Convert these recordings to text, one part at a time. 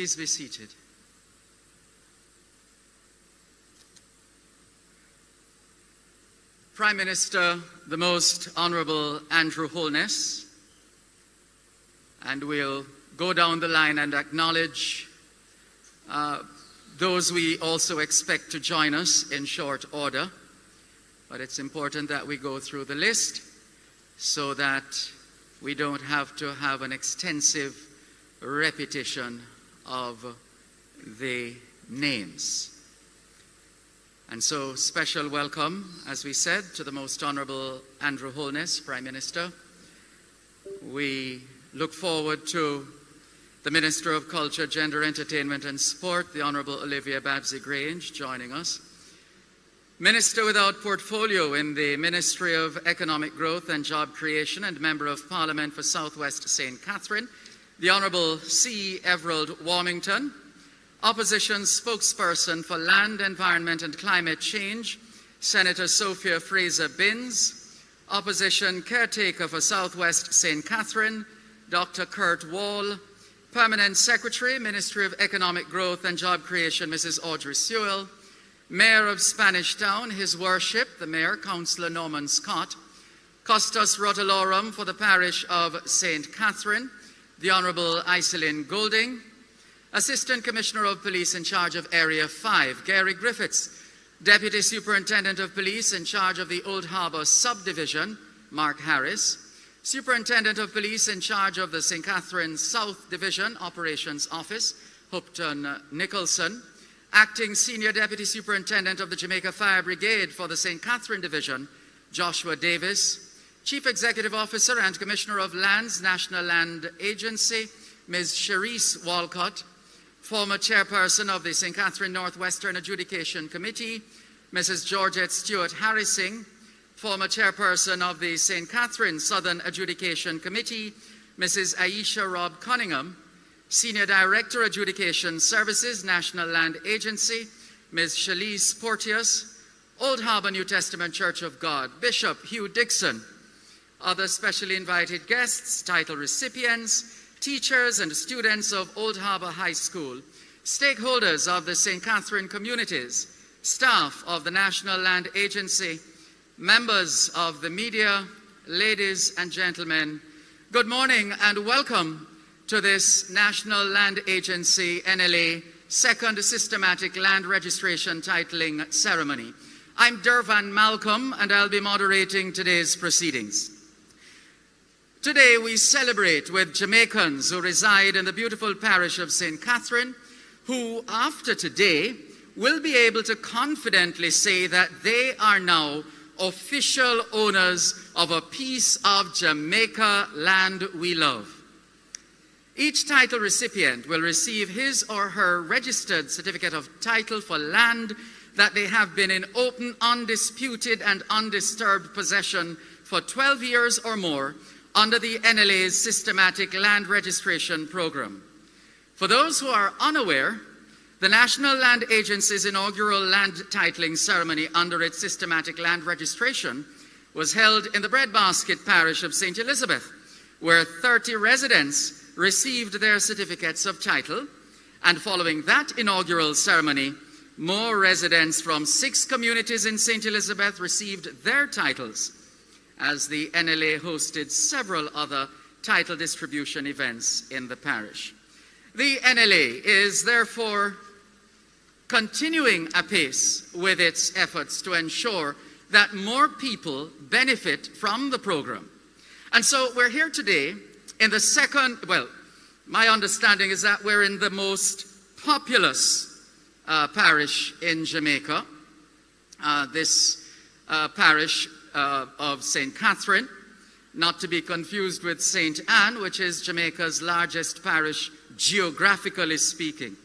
Please be seated. Prime Minister, the Most Honorable Andrew Holness, and we'll go down the line and acknowledge those we also expect to join us in short order. But it's important that we go through the list so that we don't have to have an extensive repetition of the names. And so, special welcome, as we said, to the Most Honorable Andrew Holness, Prime Minister. We look forward to the Minister of Culture, Gender, Entertainment and Sport, the Honorable Olivia Babsey-Grange, joining us. Minister without portfolio in the Ministry of Economic Growth and Job Creation and Member of Parliament for Southwest St. Catherine, the Honorable C. Everald Warmington. Opposition spokesperson for Land, Environment and Climate Change, Senator Sophia Fraser-Binns. Opposition caretaker for Southwest St. Catherine, Dr. Kurt Wall. Permanent Secretary, Ministry of Economic Growth and Job Creation, Mrs. Audrey Sewell. Mayor of Spanish Town, His Worship, the Mayor, Councillor Norman Scott. Custos Rotalorum for the parish of St. Catherine, the Honourable Iselin Goulding. Assistant Commissioner of Police in charge of Area 5, Gary Griffiths. Deputy Superintendent of Police in charge of the Old Harbour Subdivision, Mark Harris. Superintendent of Police in charge of the St. Catherine South Division Operations Office, Hupton Nicholson. Acting Senior Deputy Superintendent of the Jamaica Fire Brigade for the St. Catherine Division, Joshua Davis. Chief Executive Officer and Commissioner of Lands, National Land Agency, Ms. Cherise Walcott. Former Chairperson of the St. Catherine Northwestern Adjudication Committee, Mrs. Georgette Stewart Harrising. Former Chairperson of the St. Catherine Southern Adjudication Committee, Mrs. Aisha Robb Cunningham. Senior Director, Adjudication Services, National Land Agency, Ms. Shalise Porteous. Old Harbour New Testament Church of God, Bishop Hugh Dixon. Other specially invited guests, title recipients, teachers and students of Old Harbour High School, stakeholders of the St. Catherine communities, staff of the National Land Agency, members of the media, ladies and gentlemen, good morning and welcome to this National Land Agency NLA Second Systematic Land Registration Titling Ceremony. I'm Dervan Malcolm and I'll be moderating today's proceedings. Today we celebrate with Jamaicans who reside in the beautiful parish of St. Catherine, who after today will be able to confidently say that they are now official owners of a piece of Jamaica land we love. Each title recipient will receive his or her registered certificate of title for land that they have been in open, undisputed and undisturbed possession for 12 years or more under the NLA's Systematic Land Registration Program. For those who are unaware, the National Land Agency's inaugural land titling ceremony under its Systematic Land Registration was held in the Breadbasket Parish of St. Elizabeth, where 30 residents received their certificates of title, and following that inaugural ceremony, more residents from 6 communities in St. Elizabeth received their titles, as the NLA hosted several other title distribution events in the parish. The NLA is therefore continuing apace with its efforts to ensure that more people benefit from the program. And so we're here today in the second, well, my understanding is that we're in the most populous parish in Jamaica, this parish of St. Catherine, not to be confused with St. Anne, which is Jamaica's largest parish geographically speaking.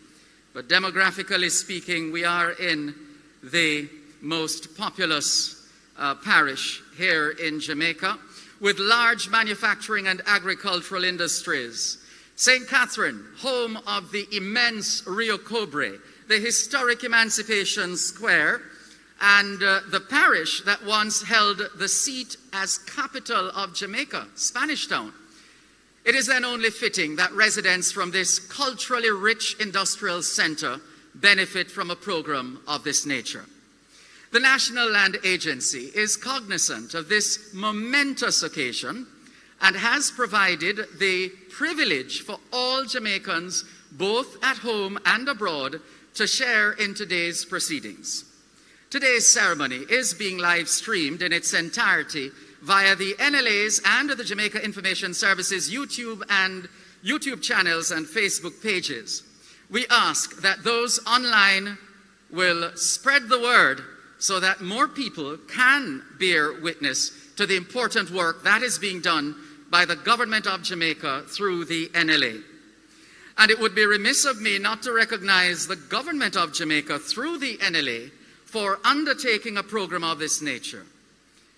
But demographically speaking, we are in the most populous parish here in Jamaica, with large manufacturing and agricultural industries. St. Catherine, home of the immense Rio Cobre, the historic Emancipation Square, and the parish that once held the seat as capital of Jamaica, Spanish Town. It is then only fitting that residents from this culturally rich industrial center benefit from a program of this nature. The National Land Agency is cognizant of this momentous occasion and has provided the privilege for all Jamaicans, both at home and abroad, to share in today's proceedings. Today's ceremony is being live streamed in its entirety via the NLA's and the Jamaica Information Service's YouTube channels and Facebook pages. We ask that those online will spread the word so that more people can bear witness to the important work that is being done by the government of Jamaica through the NLA. And it would be remiss of me not to recognize the government of Jamaica through the NLA for undertaking a program of this nature.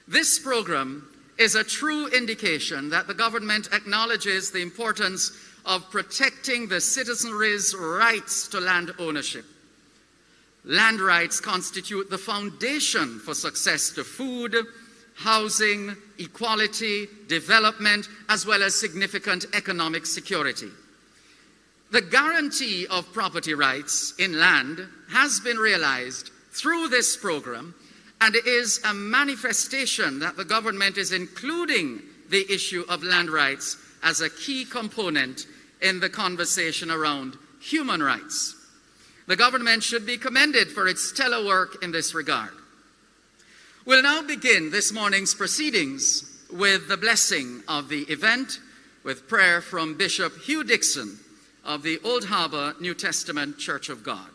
This program is a true indication that the government acknowledges the importance of protecting the citizenry's rights to land ownership. Land rights constitute the foundation for success to food, housing, equality, development, as well as significant economic security. The guarantee of property rights in land has been realized through this program, and it is a manifestation that the government is including the issue of land rights as a key component in the conversation around human rights. The government should be commended for its stellar work in this regard. We'll now begin this morning's proceedings with the blessing of the event, with prayer from Bishop Hugh Dixon of the Old Harbour New Testament Church of God.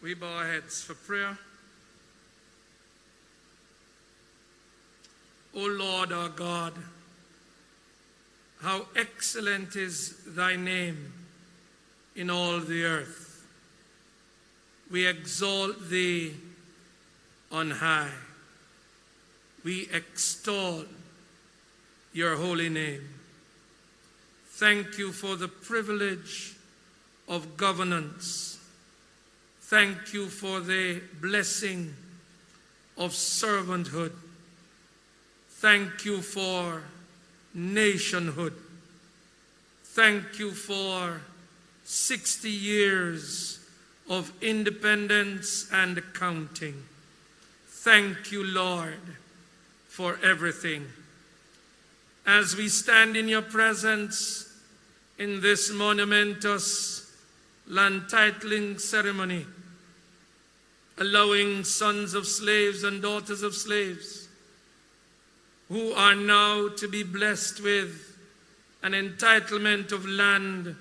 We bow our heads for prayer. O Lord our God, how excellent is thy name in all the earth. We exalt thee on high. We extol your holy name. Thank you for the privilege of governance. Thank you for the blessing of servanthood. Thank you for nationhood. Thank you for 60 years of independence and counting. Thank you, Lord, for everything. As we stand in your presence in this monumentous land titling ceremony, allowing sons of slaves and daughters of slaves who are now to be blessed with an entitlement of land,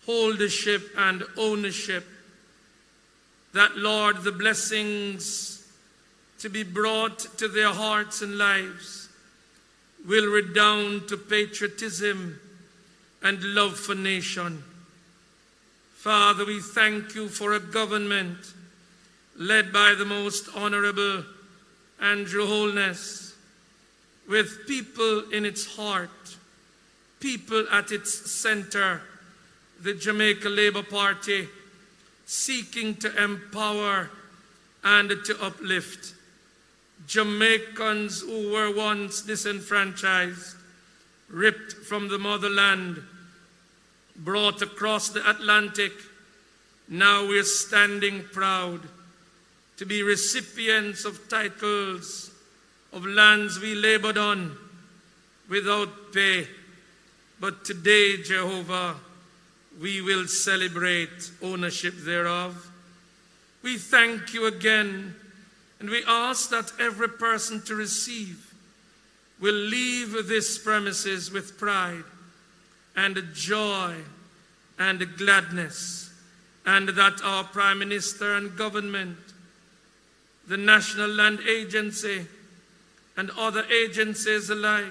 holdership and ownership, that, Lord, the blessings to be brought to their hearts and lives will redound to patriotism and love for nation. Father, we thank you for a government led by the most honorable Andrew Holness, with people in its heart, people at its center, the Jamaica Labour Party, seeking to empower and to uplift Jamaicans who were once disenfranchised, ripped from the motherland, brought across the Atlantic. Now we're standing proud to be recipients of titles of lands we labored on without pay. But today, Jehovah, we will celebrate ownership thereof. We thank you again, and we ask that every person to receive will leave this premises with pride and joy and gladness, and that our Prime Minister and government, the National Land Agency, and other agencies alike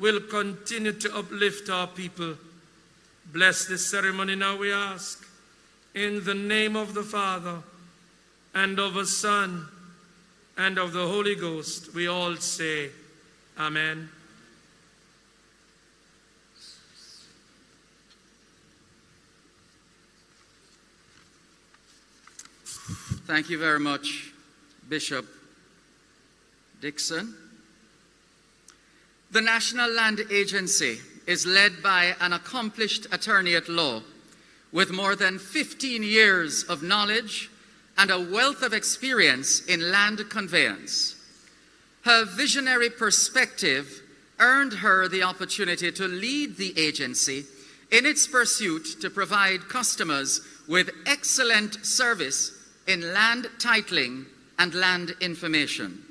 will continue to uplift our people. Bless this ceremony now, we ask, in the name of the Father, and of the Son, and of the Holy Ghost. We all say, Amen. Thank you very much, Bishop Dixon. The National Land Agency is led by an accomplished attorney at law with more than 15 years of knowledge and a wealth of experience in land conveyance. Her visionary perspective earned her the opportunity to lead the agency in its pursuit to provide customers with excellent service in land titling and land information.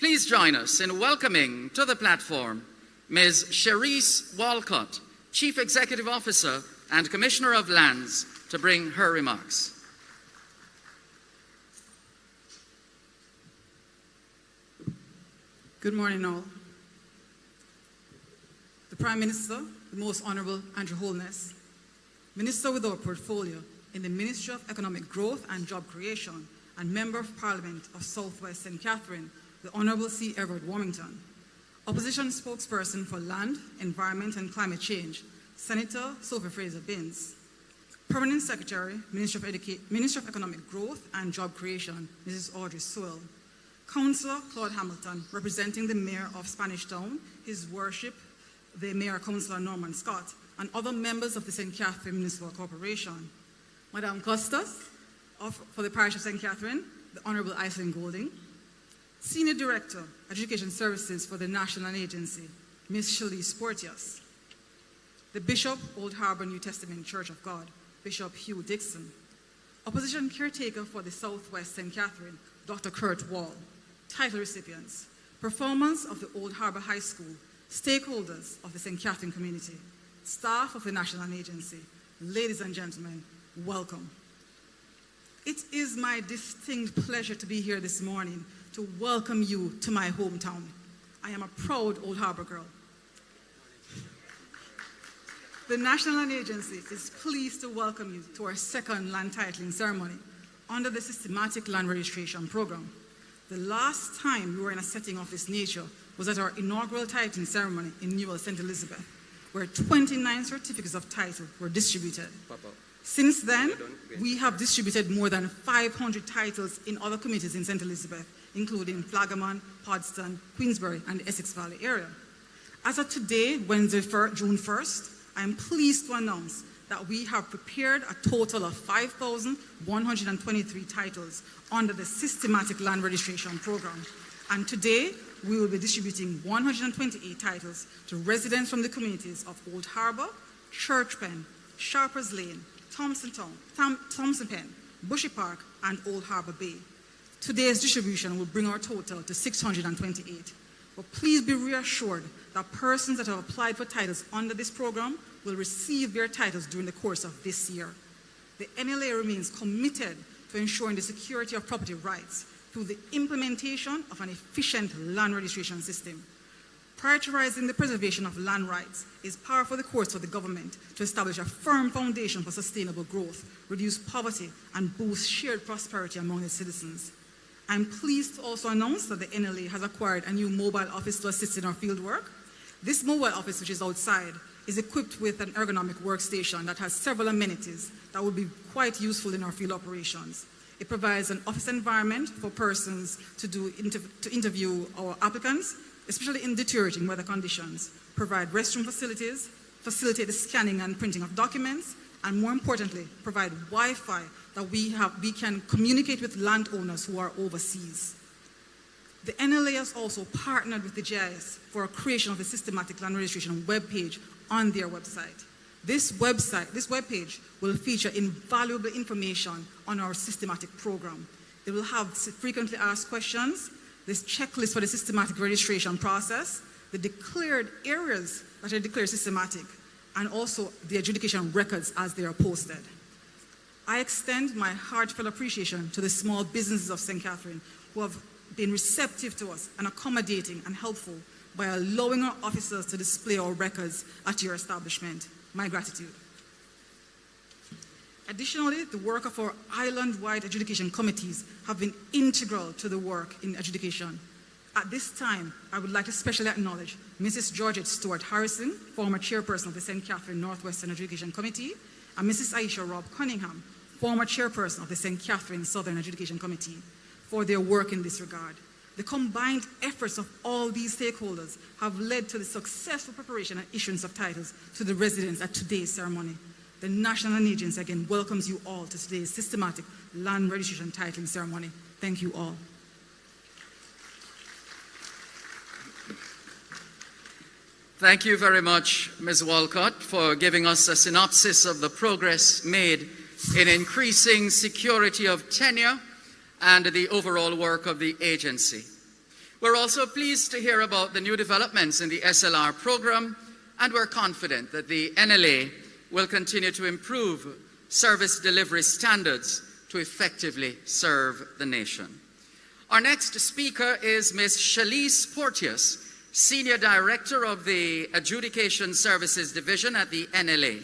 Please join us in welcoming to the platform Ms. Cherise Walcott, Chief Executive Officer and Commissioner of Lands, to bring her remarks. Good morning, all. The Prime Minister, the Most Honorable Andrew Holness, Minister with our portfolio in the Ministry of Economic Growth and Job Creation, and Member of Parliament of Southwest St. Catherine, the Honorable C. Everett Warmington, Opposition Spokesperson for Land, Environment and Climate Change, Senator Sophie Fraser-Binns, Permanent Secretary, Ministry of Economic Growth and Job Creation, Mrs. Audrey Sewell, Councillor Claude Hamilton, representing the Mayor of Spanish Town, His Worship, the Mayor Councillor Norman Scott, and other members of the St. Catherine Municipal Corporation, Madame Costas for the Parish of St. Catherine, the Honorable Iselin Golding, Senior Director, Education Services for the National Agency, Ms. Shalise Porteous, the Bishop, Old Harbor New Testament Church of God, Bishop Hugh Dixon, Opposition Caretaker for the Southwest St. Catherine, Dr. Kurt Wall, title recipients, performers of the Old Harbor High School, stakeholders of the St. Catherine community, staff of the National Agency, ladies and gentlemen, welcome. It is my distinct pleasure to be here this morning to welcome you to my hometown. I am a proud Old Harbor girl. The National Land Agency is pleased to welcome you to our second land titling ceremony under the Systematic Land Registration Program. The last time we were in a setting of this nature was at our inaugural titling ceremony in Newell, St. Elizabeth, where 29 certificates of title were distributed. Since then, we have distributed more than 500 titles in other communities in St. Elizabeth, including Flagaman, Podston, Queensbury, and the Essex Valley area. As of today, Wednesday, June 1st, I am pleased to announce that we have prepared a total of 5,123 titles under the Systematic Land Registration Program. And today, we will be distributing 128 titles to residents from the communities of Old Harbor, Church Pen, Sharpers Lane, Thompson Pen, Bushy Park, and Old Harbor Bay. Today's distribution will bring our total to 628. But please be reassured that persons that have applied for titles under this program will receive their titles during the course of this year. The NLA remains committed to ensuring the security of property rights through the implementation of an efficient land registration system. Prioritizing the preservation of land rights is par for the course for the government to establish a firm foundation for sustainable growth, reduce poverty, and boost shared prosperity among its citizens. I'm pleased to also announce that the NLA has acquired a new mobile office to assist in our field work. This mobile office, which is outside, is equipped with an ergonomic workstation that has several amenities that will be quite useful in our field operations. It provides an office environment for persons to interview our applicants, especially in deteriorating weather conditions, provide restroom facilities, facilitate the scanning and printing of documents, and more importantly, provide Wi-Fi that we can communicate with landowners who are overseas. The NLA has also partnered with the GIS for a creation of a systematic land registration webpage on their website. This webpage will feature invaluable information on our systematic program. It will have frequently asked questions, this checklist for the systematic registration process, the declared areas that are declared systematic, and also the adjudication records as they are posted. I extend my heartfelt appreciation to the small businesses of St. Catherine who have been receptive to us and accommodating and helpful by allowing our officers to display our records at your establishment. My gratitude. Additionally, the work of our island-wide adjudication committees have been integral to the work in adjudication. At this time, I would like to especially acknowledge Mrs. Georgette Stewart Harrison, former chairperson of the St. Catherine Northwestern Adjudication Committee, and Mrs. Aisha Robb Cunningham, former chairperson of the St. Catherine Southern Adjudication Committee, for their work in this regard. The combined efforts of all these stakeholders have led to the successful preparation and issuance of titles to the residents at today's ceremony. The National Land Agency again welcomes you all to today's systematic land registration titling ceremony. Thank you all. Thank you very much, Ms. Walcott, for giving us a synopsis of the progress made in increasing security of tenure and the overall work of the agency. We're also pleased to hear about the new developments in the SLR program, and we're confident that the NLA will continue to improve service delivery standards to effectively serve the nation. Our next speaker is Ms. Shalise Porteous, Senior Director of the Adjudication Services Division at the NLA.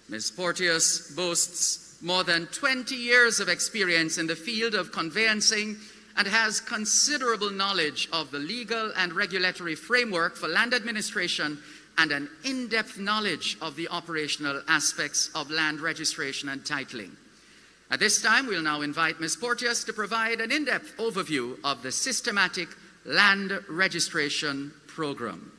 Ms. Porteous boasts more than 20 years of experience in the field of conveyancing and has considerable knowledge of the legal and regulatory framework for land administration and an in-depth knowledge of the operational aspects of land registration and titling. At this time, we'll now invite Ms. Porteous to provide an in-depth overview of the systematic land registration program.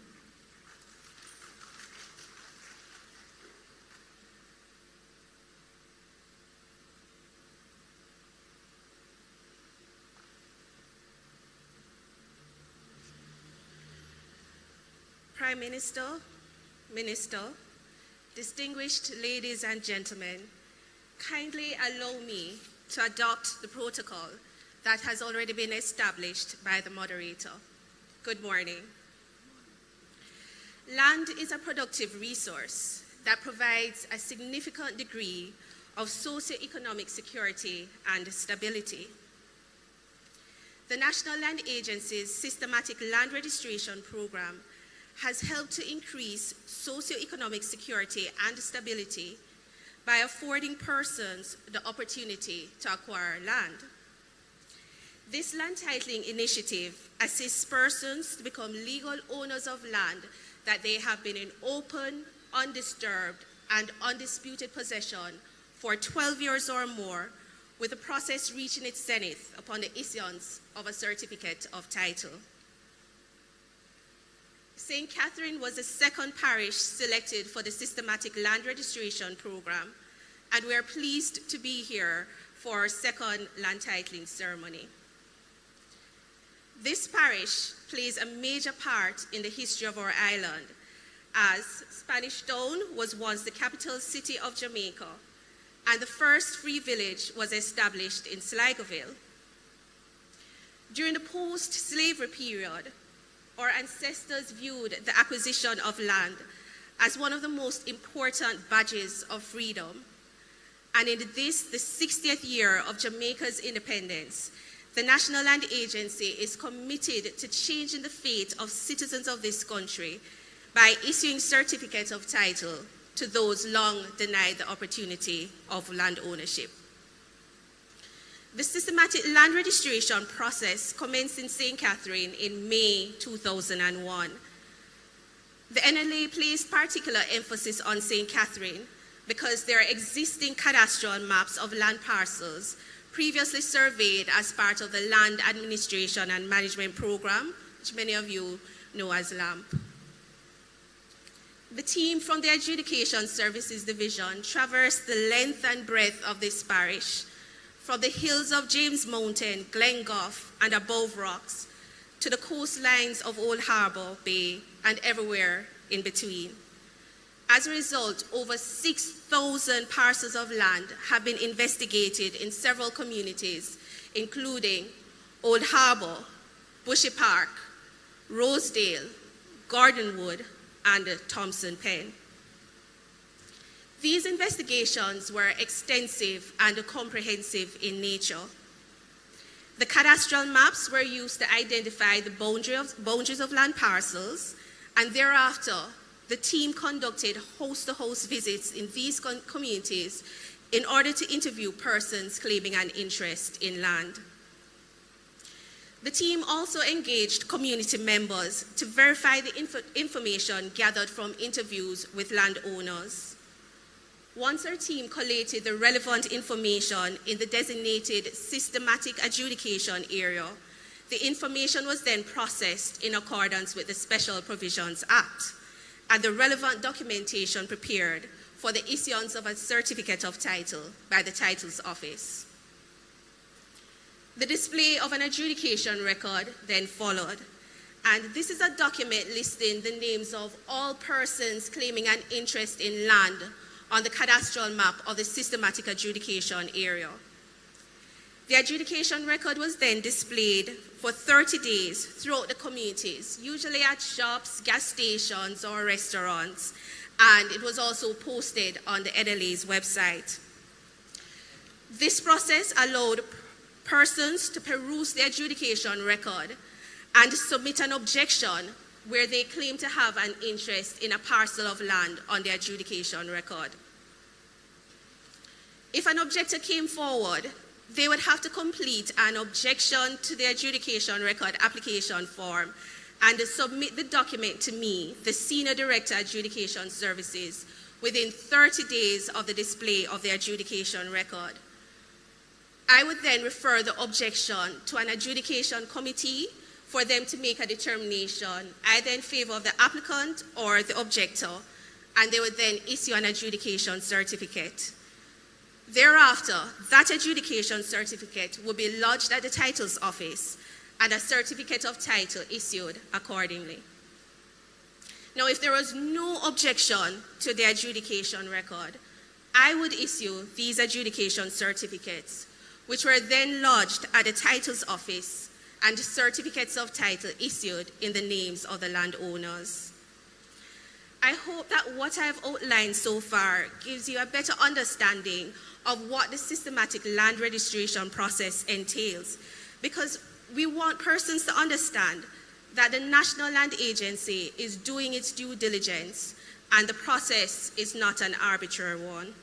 Prime Minister, Minister, distinguished ladies and gentlemen, kindly allow me to adopt the protocol that has already been established by the moderator. Good morning. Land is a productive resource that provides a significant degree of socio-economic security and stability. The National Land Agency's systematic land registration program has helped to increase socio-economic security and stability by affording persons the opportunity to acquire land. This land titling initiative assists persons to become legal owners of land that they have been in open, undisturbed, and undisputed possession for 12 years or more, with the process reaching its zenith upon the issuance of a certificate of title. St. Catherine was the second parish selected for the systematic land registration program, and we are pleased to be here for our second land titling ceremony. This parish plays a major part in the history of our island, as Spanish Town was once the capital city of Jamaica, and the first free village was established in Sligoville. During the post-slavery period, our ancestors viewed the acquisition of land as one of the most important badges of freedom. And in this, the 60th year of Jamaica's independence, the National Land Agency is committed to changing the fate of citizens of this country by issuing certificates of title to those long denied the opportunity of land ownership. The systematic land registration process commenced in St. Catherine in May 2001. The NLA placed particular emphasis on St. Catherine because there are existing cadastral maps of land parcels previously surveyed as part of the Land Administration and Management Program, which many of you know as LAMP. The team from the Adjudication Services Division traversed the length and breadth of this parish, from the hills of James Mountain, Glengough, and above rocks, to the coastlines of Old Harbour Bay, and everywhere in between. As a result, over 6,000 parcels of land have been investigated in several communities, including Old Harbour, Bushy Park, Rosedale, Gordonwood, and Thompson Pen. These investigations were extensive and comprehensive in nature. The cadastral maps were used to identify the boundaries of land parcels, and thereafter, the team conducted host-to-host visits in these communities in order to interview persons claiming an interest in land. The team also engaged community members to verify the information gathered from interviews with landowners. Once our team collated the relevant information in the designated systematic adjudication area, the information was then processed in accordance with the Special Provisions Act, and the relevant documentation prepared for the issuance of a certificate of title by the Titles Office. The display of an adjudication record then followed, and this is a document listing the names of all persons claiming an interest in land on the cadastral map of the systematic adjudication area. The adjudication record was then displayed for 30 days throughout the communities, usually at shops, gas stations, or restaurants, and it was also posted on the NLA's website. This process allowed persons to peruse the adjudication record and submit an objection where they claim to have an interest in a parcel of land on the adjudication record. If an objector came forward, they would have to complete an objection to the adjudication record application form and submit the document to me, the Senior Director Adjudication Services, within 30 days of the display of the adjudication record. I would then refer the objection to an adjudication committee for them to make a determination, either in favor of the applicant or the objector, and they would then issue an adjudication certificate. Thereafter, that adjudication certificate will be lodged at the Titles Office and a certificate of title issued accordingly. Now, if there was no objection to the adjudication record, I would issue these adjudication certificates, which were then lodged at the Titles Office and certificates of title issued in the names of the landowners. I hope that what I've outlined so far gives you a better understanding of what the systematic land registration process entails, because we want persons to understand that the National Land Agency is doing its due diligence and the process is not an arbitrary one.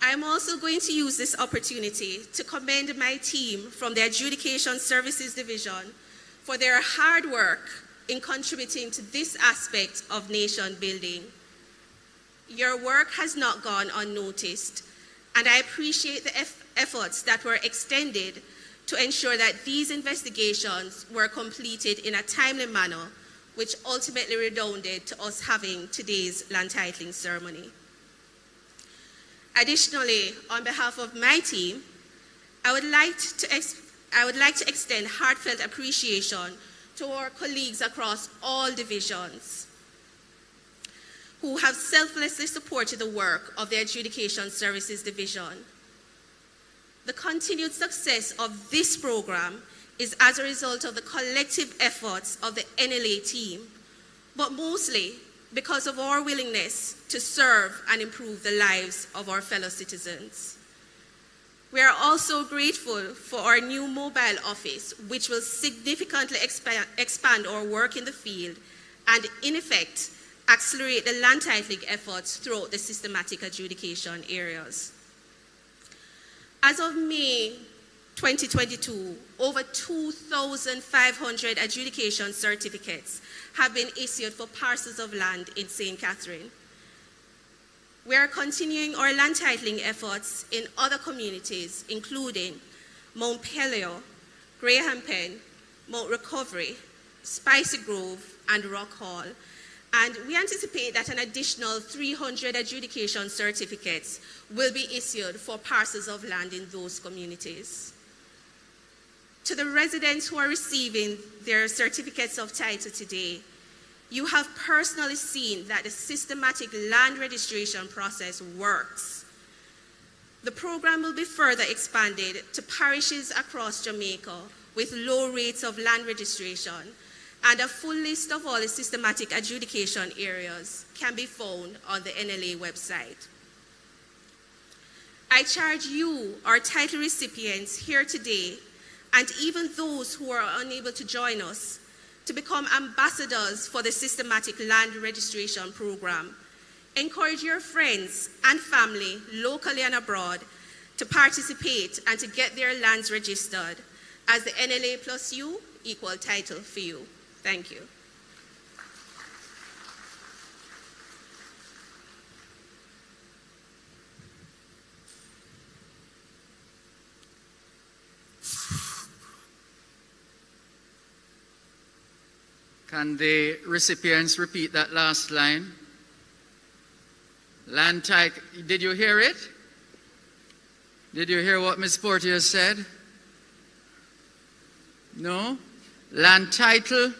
I'm also going to use this opportunity to commend my team from the Adjudication Services Division for their hard work in contributing to this aspect of nation building. Your work has not gone unnoticed, and I appreciate the efforts that were extended to ensure that these investigations were completed in a timely manner, which ultimately redounded to us having today's land titling ceremony. Additionally, on behalf of my team, I would like to extend heartfelt appreciation to our colleagues across all divisions who have selflessly supported the work of the Adjudication Services Division. The continued success of this program is as a result of the collective efforts of the NLA team, but mostly because of our willingness to serve and improve the lives of our fellow citizens. We are also grateful for our new mobile office, which will significantly expand our work in the field and, in effect, accelerate the land titling efforts throughout the systematic adjudication areas. As of May 2022, over 2,500 adjudication certificates have been issued for parcels of land in St. Catherine. We are continuing our land titling efforts in other communities, including Mount Peleo, Graham Pen, Mount Recovery, Spicy Grove, and Rock Hall. And we anticipate that an additional 300 adjudication certificates will be issued for parcels of land in those communities. To the residents who are receiving their certificates of title today, you have personally seen that the systematic land registration process works. The program will be further expanded to parishes across Jamaica with low rates of land registration, and a full list of all the systematic adjudication areas can be found on the NLA website. I charge you, our title recipients here today, and even those who are unable to join us, to become ambassadors for the systematic land registration program. Encourage your friends and family, locally and abroad, to participate and to get their lands registered, as the NLA plus you equal title for you. Thank you. Can the recipients repeat that last line? Land title. Did you hear it? Did you hear what Ms. Portier said? No? Land title,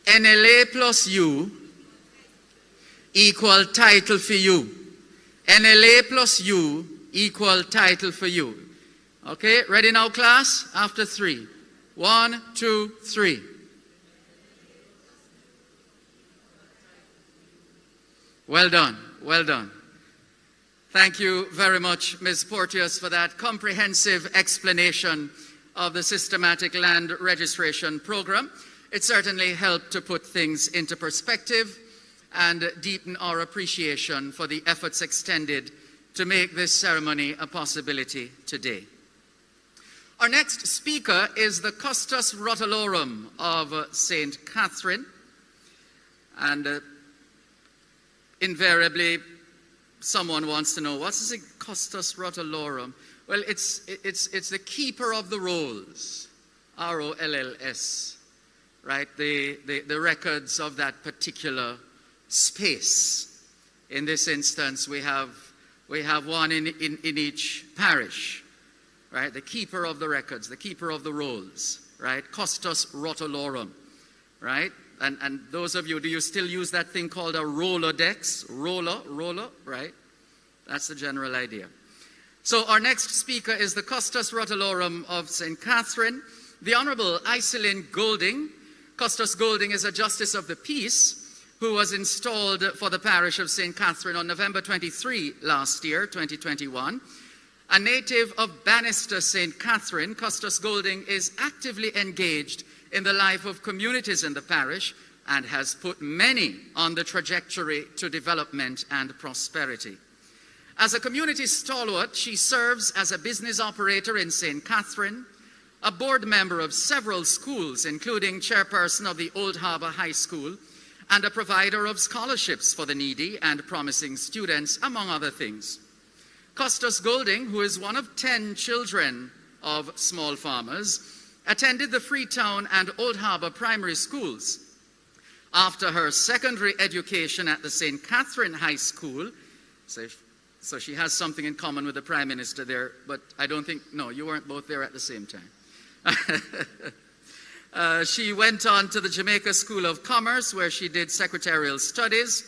NLA plus U equal title for you. NLA plus U equal title for you. Okay, ready now, class? After 3. 1, 2, 3. Well done, well done. Thank you very much, Ms. Porteous, for that comprehensive explanation of the systematic land registration program. It certainly helped to put things into perspective and deepen our appreciation for the efforts extended to make this ceremony a possibility today. Our next speaker is the Custos Rotalorum of St. Catherine, and invariably someone wants to know, what's the Custos Rotalorum? Well, it's the keeper of the rolls, R-O-L-L-S, right? The records of that particular space. In this instance, we have one in each parish, right? The keeper of the records, the keeper of the rolls, right? Custos Rotalorum, right? And those of you, do you still use that thing called a Rolodex? Roller, right? That's the general idea. So our next speaker is the Custos Rotalorum of St. Catherine, the Honorable Iselin Golding. Custos Golding is a Justice of the Peace who was installed for the parish of St. Catherine on November 23 last year, 2021. A native of Bannister, St. Catherine, Custos Golding is actively engaged in the life of communities in the parish and has put many on the trajectory to development and prosperity. As a community stalwart, she serves as a business operator in St. Catherine, a board member of several schools, including chairperson of the Old Harbour High School, and a provider of scholarships for the needy and promising students, among other things. Custos Golding, who is one of 10 children of small farmers, attended the Freetown and Old Harbour primary schools. After her secondary education at the St. Catherine High School, so she has something in common with the Prime Minister there, but I don't think, no, you weren't both there at the same time. She went on to the Jamaica School of Commerce, where she did secretarial studies.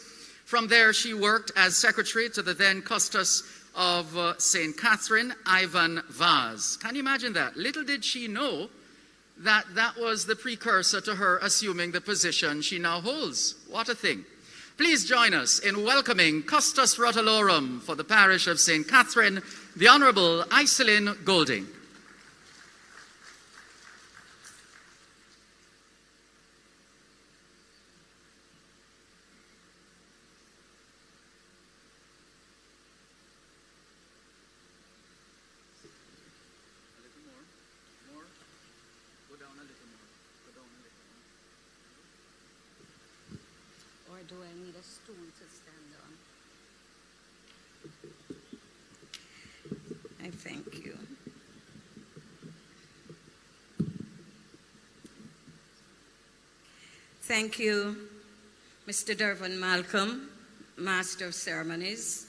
From there, she worked as secretary to the then Custos of St. Catherine, Ivan Vaz. Can you imagine that? Little did she know that that was the precursor to her assuming the position she now holds. What a thing. Please join us in welcoming Custos Rotalorum for the parish of St. Catherine, the Honorable Iselin Golding. Do I need a stool to stand on? I thank you. Thank you, Mr. Dervin Malcolm, Master of Ceremonies.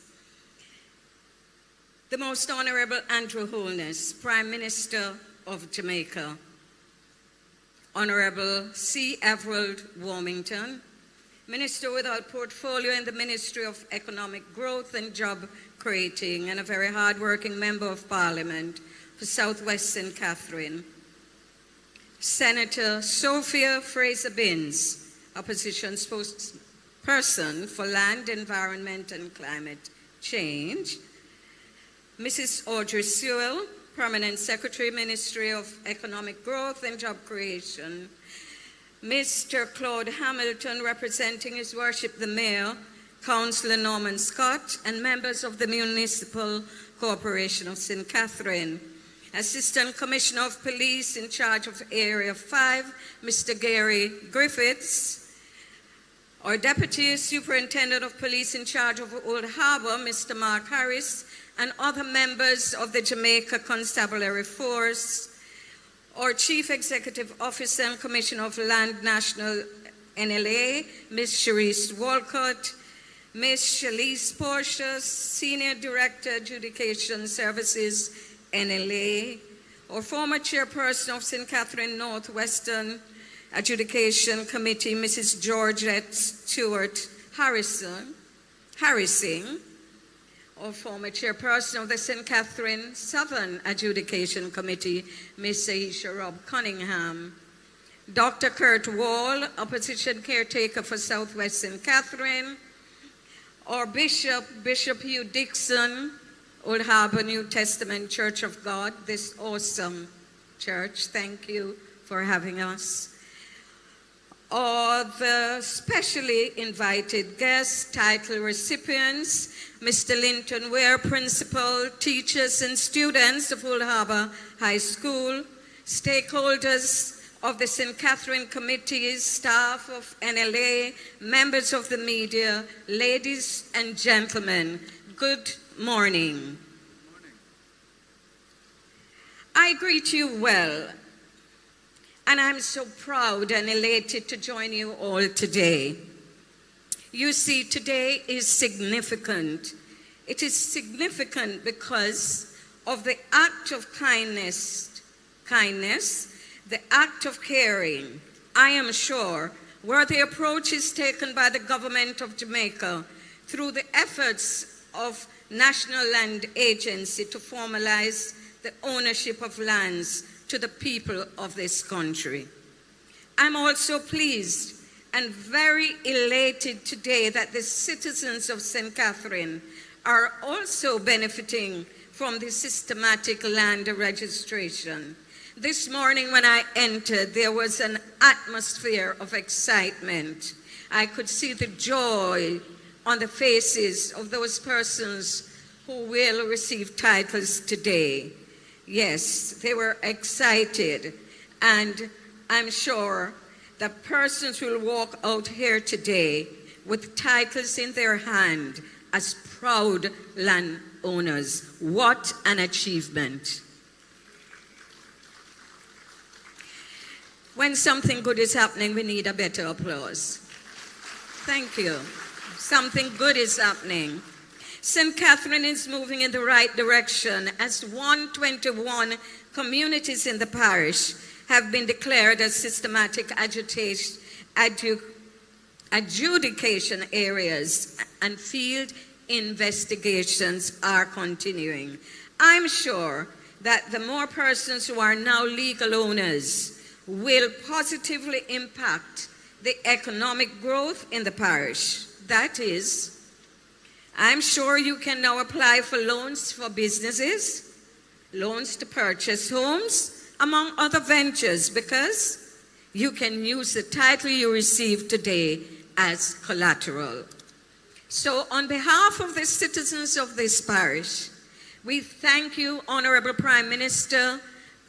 The Most Honorable Andrew Holness, Prime Minister of Jamaica. Honorable C. Everald Warmington, Minister without portfolio in the Ministry of Economic Growth and Job Creating, and a very hard-working Member of Parliament for Southwest St. Catherine. Senator Sophia Fraser-Binns, Opposition Spokesperson for Land, Environment and Climate Change. Mrs. Audrey Sewell, Permanent Secretary, Ministry of Economic Growth and Job Creation. Mr. Claude Hamilton, representing His Worship the Mayor, Councillor Norman Scott, and members of the Municipal Corporation of St. Catherine. Assistant Commissioner of Police in charge of Area 5, Mr. Gary Griffiths. Our Deputy Superintendent of Police in charge of Old Harbour, Mr. Mark Harris, and other members of the Jamaica Constabulary Force. our Chief Executive Officer and Commissioner of Land National NLA, Ms. Sharice Walcott, Ms. Shalise Portia, Senior Director, Adjudication Services, NLA, our former Chairperson of St. Catherine Northwestern Adjudication Committee, Mrs. Georgette Stewart Harrison, our former Chairperson of the St. Catherine Southern Adjudication Committee, Ms. Aisha Robb Cunningham, Dr. Kurt Wall, Opposition Caretaker for Southwest St. Catherine, our Bishop Hugh Dixon, Old Harbor New Testament Church of God, this awesome church, thank you for having us. Or the specially invited guests, title recipients, Mr. Linton Ware, principal, teachers and students of Old Harbor High School, stakeholders of the St. Catherine committees, staff of NLA, members of the media, ladies and gentlemen, good morning. I greet you well, and I'm so proud and elated to join you all today. You see, today is significant. It is significant because of the act of kindness, the act of caring. I am sure where the approach is taken by the government of Jamaica through the efforts of National Land Agency to formalize the ownership of lands to the people of this country. I'm also pleased and very elated today that the citizens of St. Catherine are also benefiting from the systematic land registration. This morning when I entered, there was an atmosphere of excitement. I could see the joy on the faces of those persons who will receive titles today. Yes, they were excited, and I'm sure that persons will walk out here today with titles in their hand as proud landowners. What an achievement. When something good is happening, we need a better applause. Thank you. Something good is happening. St. Catherine is moving in the right direction as 121 communities in the parish have been declared as systematic adjudication areas, and field investigations are continuing. I'm sure that the more persons who are now legal owners will positively impact the economic growth in the parish. That is, I'm sure you can now apply for loans for businesses, loans to purchase homes, among other ventures, because you can use the title you received today as collateral. So on behalf of the citizens of this parish, we thank you, Honorable Prime Minister,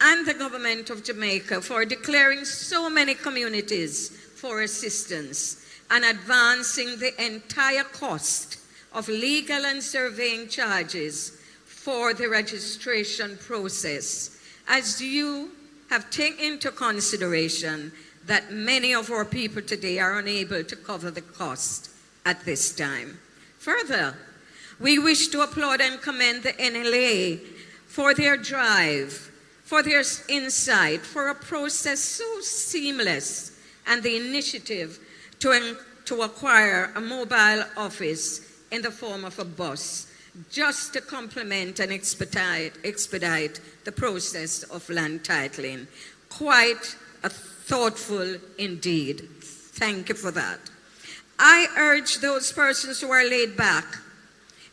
and the government of Jamaica for declaring so many communities for assistance and advancing the entire cost of legal and surveying charges for the registration process, as you have taken into consideration that many of our people today are unable to cover the cost at this time. Further, we wish to applaud and commend the NLA for their drive, for their insight, for a process so seamless, and the initiative to acquire a mobile office in the form of a bus, just to complement and expedite the process of land titling. Quite thoughtful indeed. Thank you for that. I urge those persons who are laid back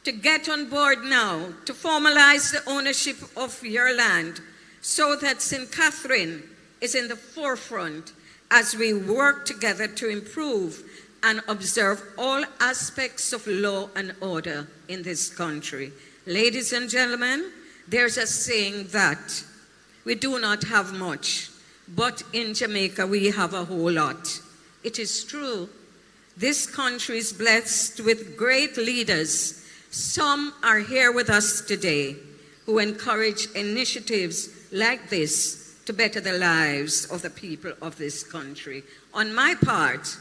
to get on board now to formalize the ownership of your land so that St. Catherine is in the forefront as we work together to improve and observe all aspects of law and order in this country. Ladies and gentlemen, there's a saying that we do not have much, but in Jamaica we have a whole lot. It is true. This country is blessed with great leaders. Some are here with us today who encourage initiatives like this to better the lives of the people of this country. On my part,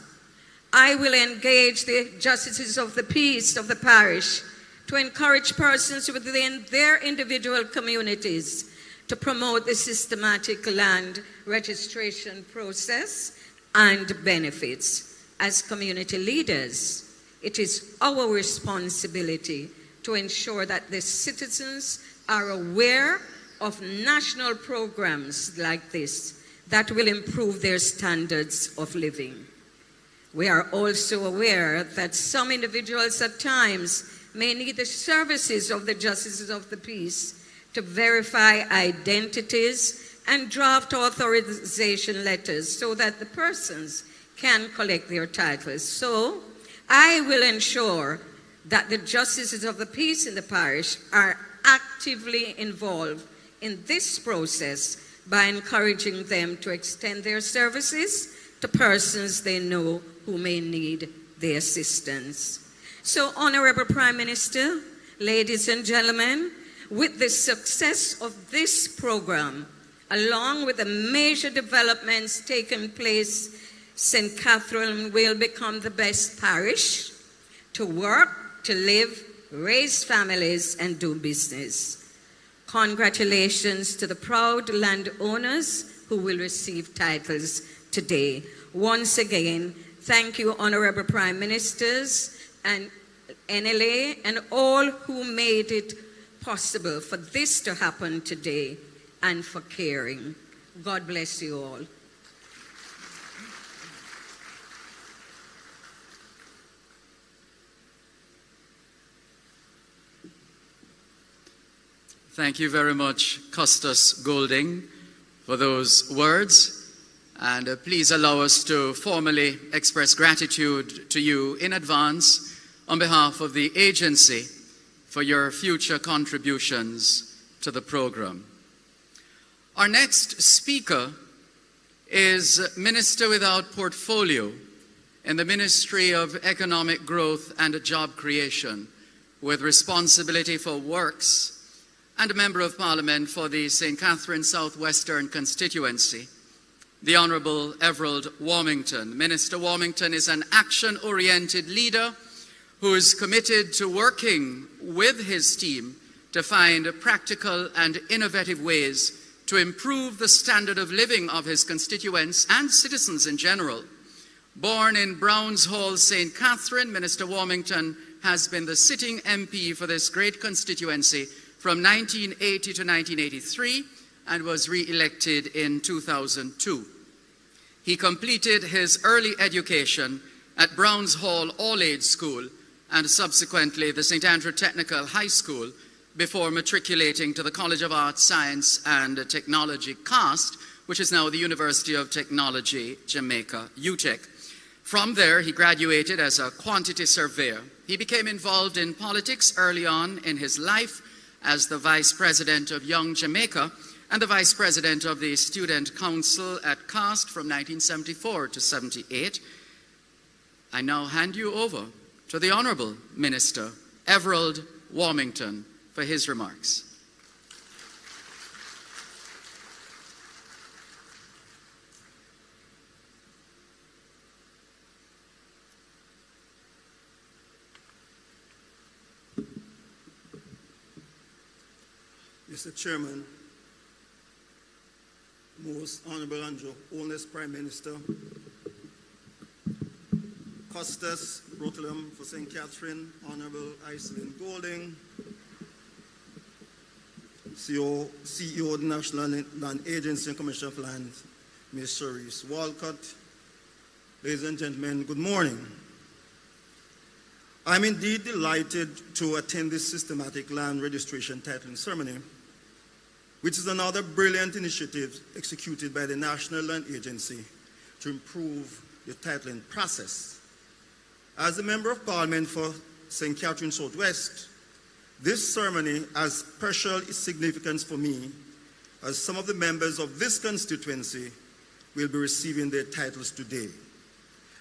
I will engage the justices of the peace of the parish to encourage persons within their individual communities to promote the systematic land registration process and benefits. As community leaders, it is our responsibility to ensure that the citizens are aware of national programs like this that will improve their standards of living. We are also aware that some individuals at times may need the services of the justices of the peace to verify identities and draft authorization letters so that the persons can collect their titles. So I will ensure that the justices of the peace in the parish are actively involved in this process by encouraging them to extend their services to persons they know who may need their assistance. So, Honorable Prime Minister, ladies and gentlemen, with the success of this program, along with the major developments taking place, St. Catherine will become the best parish to work, to live, raise families, and do business. Congratulations to the proud landowners who will receive titles today. Once again, thank you, Honorable Prime Ministers and NLA and all who made it possible for this to happen today and for caring. God bless you all. Thank you very much, Custis Golding, for those words. And please allow us to formally express gratitude to you in advance on behalf of the agency for your future contributions to the program. Our next speaker is Minister without portfolio in the Ministry of Economic Growth and Job Creation, with responsibility for works, and a Member of Parliament for the St. Catherine Southwestern constituency, the Honourable Everald Warmington. Minister Warmington is an action-oriented leader who is committed to working with his team to find practical and innovative ways to improve the standard of living of his constituents and citizens in general. Born in Browns Hall, St. Catherine, Minister Warmington has been the sitting MP for this great constituency from 1980 to 1983 and was re-elected in 2002. He completed his early education at Browns Hall All-Age School and subsequently the St. Andrew Technical High School before matriculating to the College of Arts, Science and Technology, CAST, which is now the University of Technology, Jamaica, UTEC. From there, he graduated as a quantity surveyor. He became involved in politics early on in his life as the Vice President of Young Jamaica and the Vice President of the Student Council at CAST from 1974 to 78. I now hand you over to the Honourable Minister, Everald Warmington, for his remarks. Mr. Chairman, Most Honorable and Honest Prime Minister, Custis Brooklyn for St. Catherine, Honorable Iselin Golding, CEO of the National Land Agency and Commissioner of Land, Ms. Cherise Walcott. Ladies and gentlemen, good morning. I'm indeed delighted to attend this systematic land registration titling ceremony, which is another brilliant initiative executed by the National Land Agency to improve the titling process. As a Member of Parliament for St. Catherine Southwest, this ceremony has special significance for me, as some of the members of this constituency will be receiving their titles today.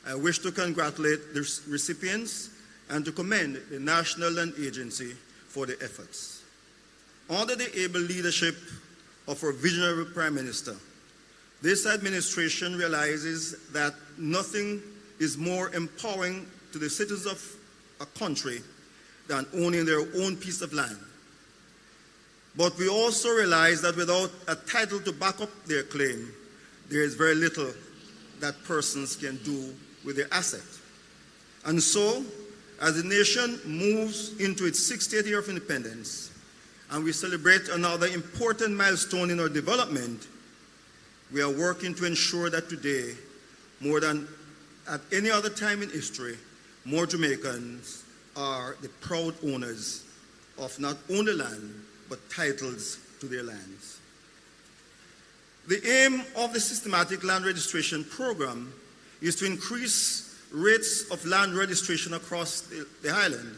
I wish to congratulate the recipients and to commend the National Land Agency for their efforts. Under the able leadership of our visionary Prime Minister, This administration realizes that nothing is more empowering to the citizens of a country than owning their own piece of land. But we also realize that without a title to back up their claim, there is very little that persons can do with their asset. And so, as the nation moves into its 60th year of independence, and we celebrate another important milestone in our development, we are working to ensure that today, more than at any other time in history, more Jamaicans are the proud owners of not only land, but titles to their lands. The aim of the systematic land registration program is to increase rates of land registration across the island,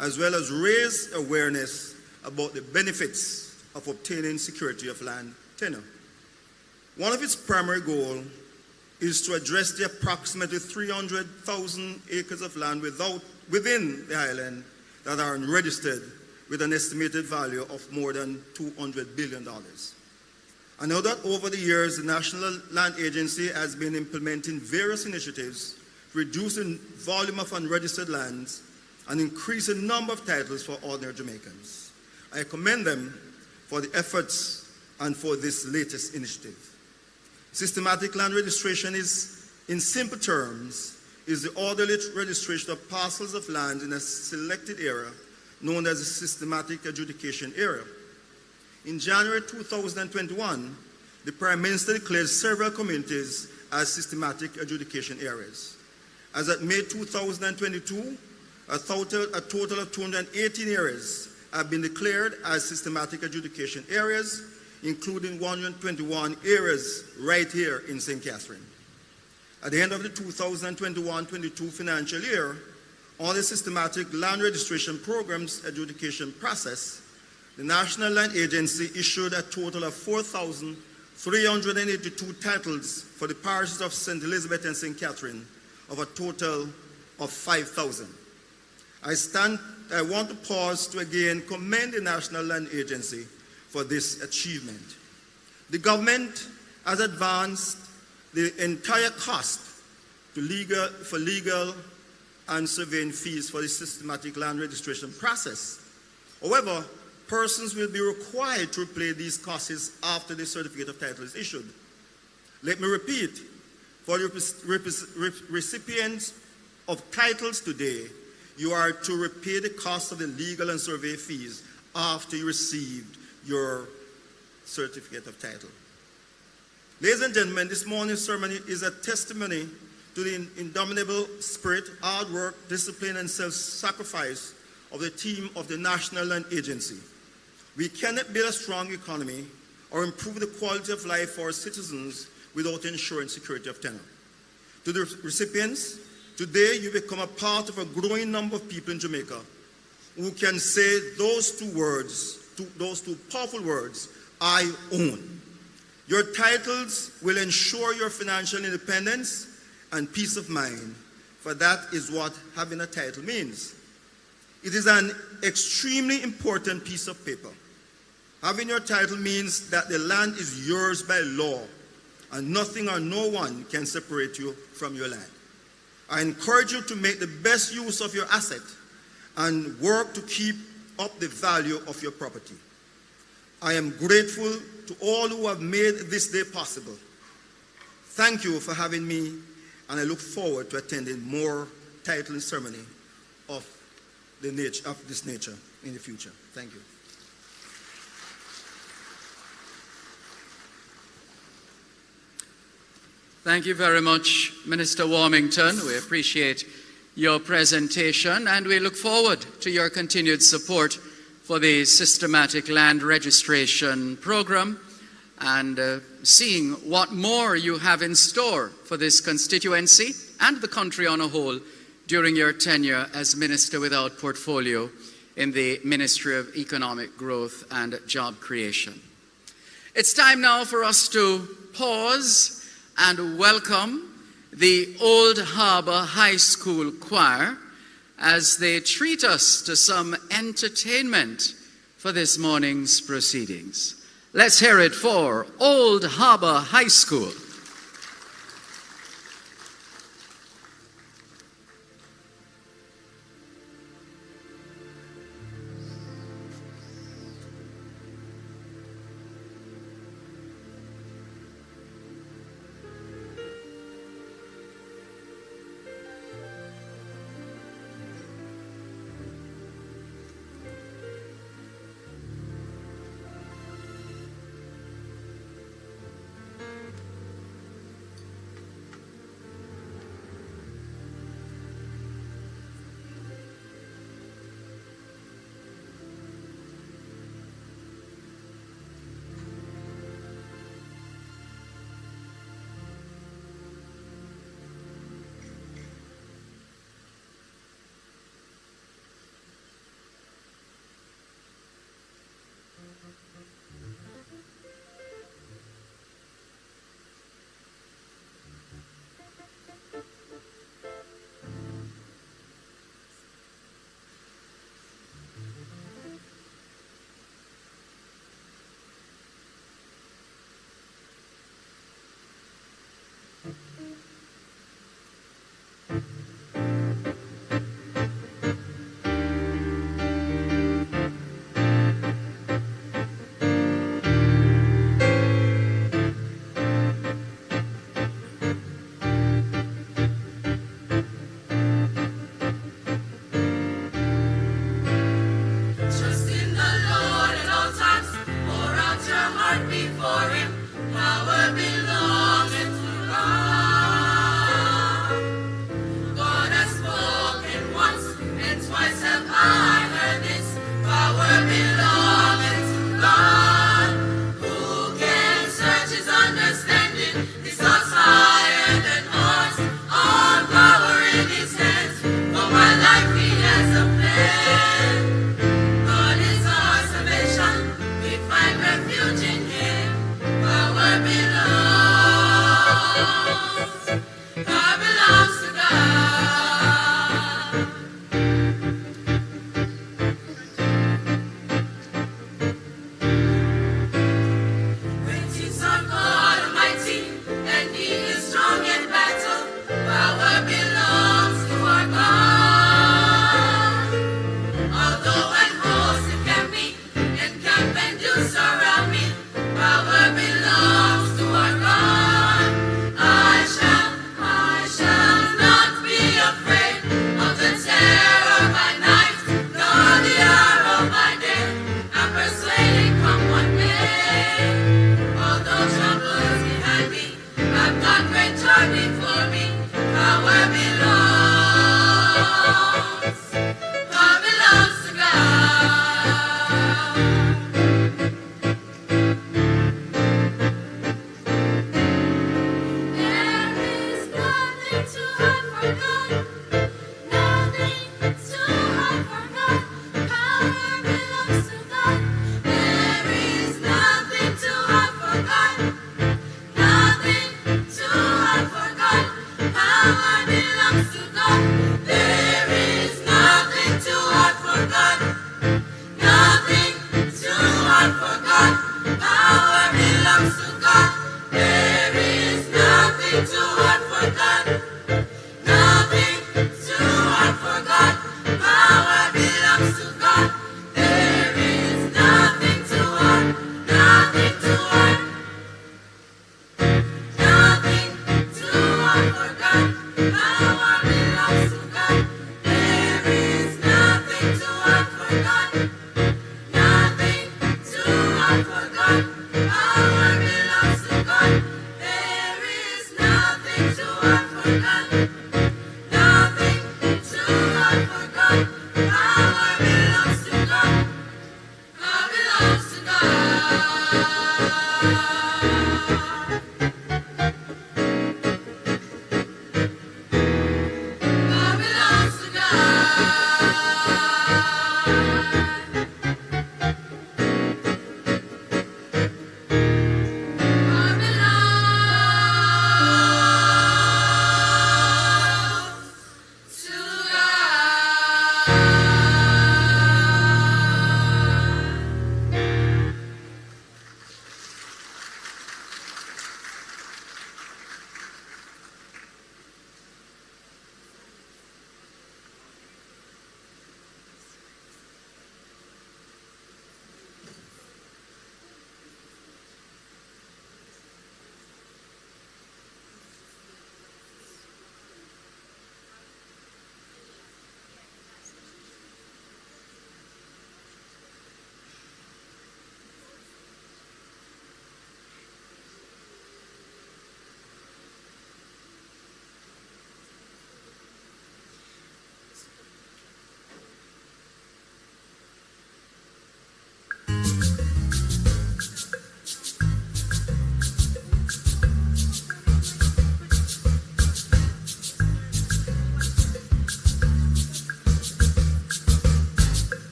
as well as raise awareness about the benefits of obtaining security of land tenure. One of its primary goals is to address the approximately 300,000 acres of land within the island that are unregistered, with an estimated value of more than $200 billion. I know that over the years, the National Land Agency has been implementing various initiatives to reduce the volume of unregistered lands and increase the number of titles for ordinary Jamaicans. I commend them for the efforts and for this latest initiative. Systematic land registration is, in simple terms, is the orderly registration of parcels of land in a selected area known as the systematic adjudication area. In January 2021, the Prime Minister declared several communities as systematic adjudication areas. As at May 2022, a total of 218 areas have been declared as systematic adjudication areas, including 121 areas right here in St. Catherine. At the end of the 2021-22 financial year, on the systematic land registration program's adjudication process, the National Land Agency issued a total of 4,382 titles for the parishes of St. Elizabeth and St. Catherine, of a total of 5,000. I want to pause to again commend the National Land Agency for this achievement. The government has advanced the entire cost for legal and surveying fees for the systematic land registration process. However, persons will be required to pay these costs after the certificate of title is issued. Let me repeat, for the recipients of titles today, you are to repay the cost of the legal and survey fees after you received your certificate of title. Ladies and gentlemen, this morning's ceremony is a testimony to the indomitable spirit, hard work, discipline, and self-sacrifice of the team of the National Land Agency. We cannot build a strong economy or improve the quality of life for our citizens without ensuring security of tenure. To the recipients, today you become a part of a growing number of people in Jamaica who can say those two powerful words, I own. Your titles will ensure your financial independence and peace of mind, for that is what having a title means. It is an extremely important piece of paper. Having your title means that the land is yours by law, and nothing or no one can separate you from your land. I encourage you to make the best use of your asset and work to keep up the value of your property. I am grateful to all who have made this day possible. Thank you for having me, and I look forward to attending more titling ceremony of this nature in the future. Thank you. Thank you very much, Minister Warmington. We appreciate your presentation, and we look forward to your continued support for the systematic land registration program and seeing what more you have in store for this constituency and the country on a whole during your tenure as Minister without Portfolio in the Ministry of Economic Growth and Job Creation. It's time now for us to pause and welcome the Old Harbour High School Choir as they treat us to some entertainment for this morning's proceedings. Let's hear it for Old Harbor High School.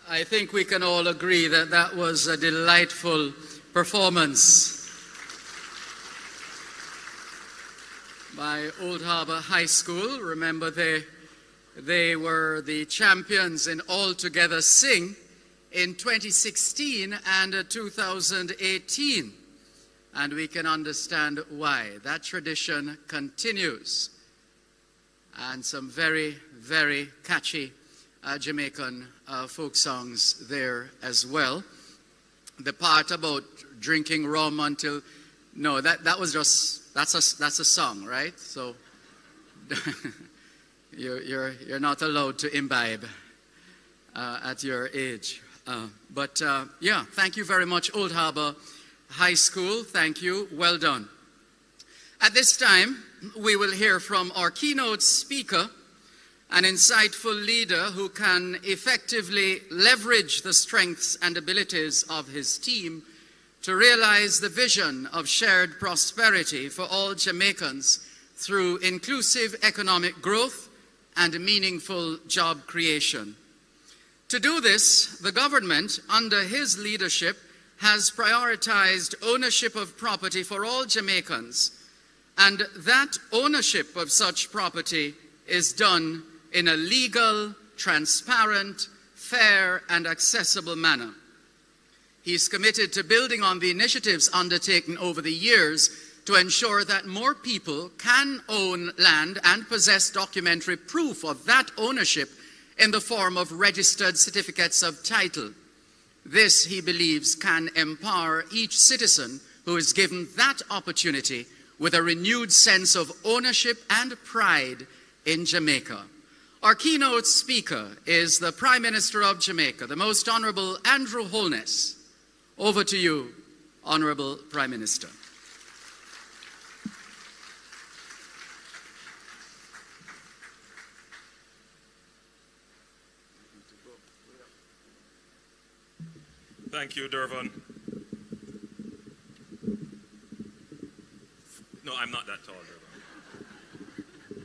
I think we can all agree that that was a delightful performance by Old Harbor High School. Remember, they were the champions in All Together Sing in 2016 and 2018. And we can understand why. That tradition continues. And some very, very catchy Jamaican folk songs there as well. The part about drinking rum until, no, that was just, that's a song, right? So you're not allowed to imbibe. at your age. Yeah, thank you very much, Old Harbor High School. Thank you. Well done. At this time, we will hear from our keynote speaker, an insightful leader who can effectively leverage the strengths and abilities of his team to realize the vision of shared prosperity for all Jamaicans through inclusive economic growth and meaningful job creation. To do this, the government, under his leadership, has prioritized ownership of property for all Jamaicans, and that ownership of such property is done in a legal, transparent, fair, and accessible manner. He is committed to building on the initiatives undertaken over the years to ensure that more people can own land and possess documentary proof of that ownership in the form of registered certificates of title. This, he believes, can empower each citizen who is given that opportunity with a renewed sense of ownership and pride in Jamaica. Our keynote speaker is the Prime Minister of Jamaica, the Most Honorable Andrew Holness. Over to you, Honorable Prime Minister. Thank you, Dervon. No, I'm not that tall, Dervon.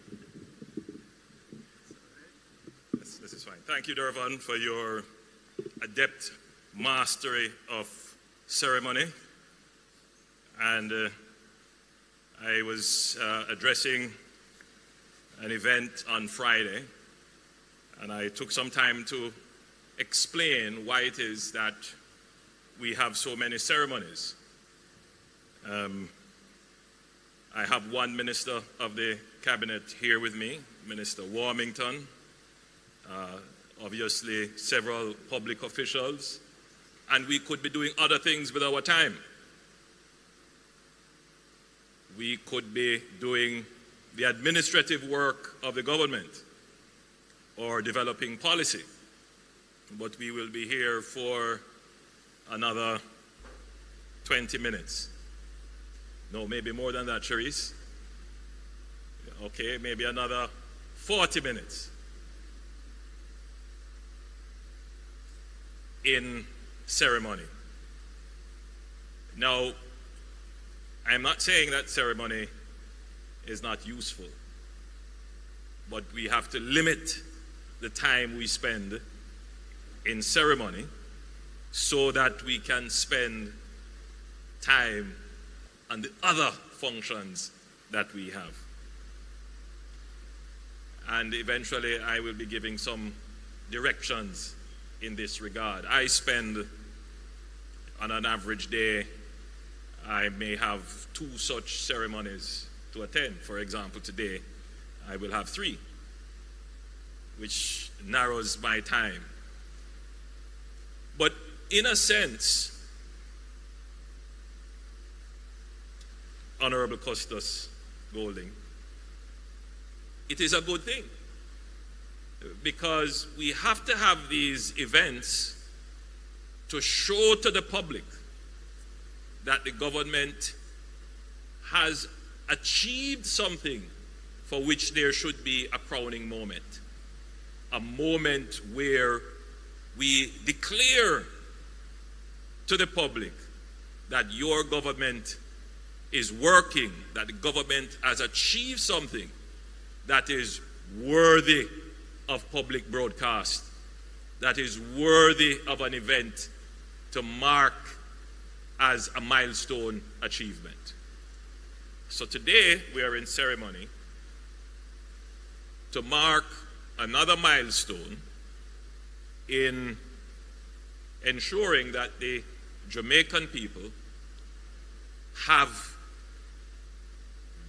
This is fine. Thank you, Dervon, for your adept mastery of ceremony. And I was addressing an event on Friday, and I took some time to explain why it is that we have so many ceremonies. I have one Minister of the Cabinet here with me, Minister Warmington, obviously several public officials, and we could be doing other things with our time. We could be doing the administrative work of the government or developing policy, but we will be here for another 20 minutes. No, maybe more than that, Cherise. Okay, maybe another 40 minutes in ceremony. Now, I'm not saying that ceremony is not useful, but we have to limit the time we spend in ceremony so that we can spend time on the other functions that we have. And eventually I will be giving some directions in this regard. I spend, on an average day, I may have 2 such ceremonies to attend. For example, today I will have 3, which narrows my time. But in a sense, Honorable Custos Golding, it is a good thing, because we have to have these events to show to the public that the government has achieved something for which there should be a crowning moment. A moment where we declare to the public that your government is working, that the government has achieved something that is worthy of public broadcast, that is worthy of an event to mark as a milestone achievement. So today we are in ceremony to mark another milestone in ensuring that the Jamaican people have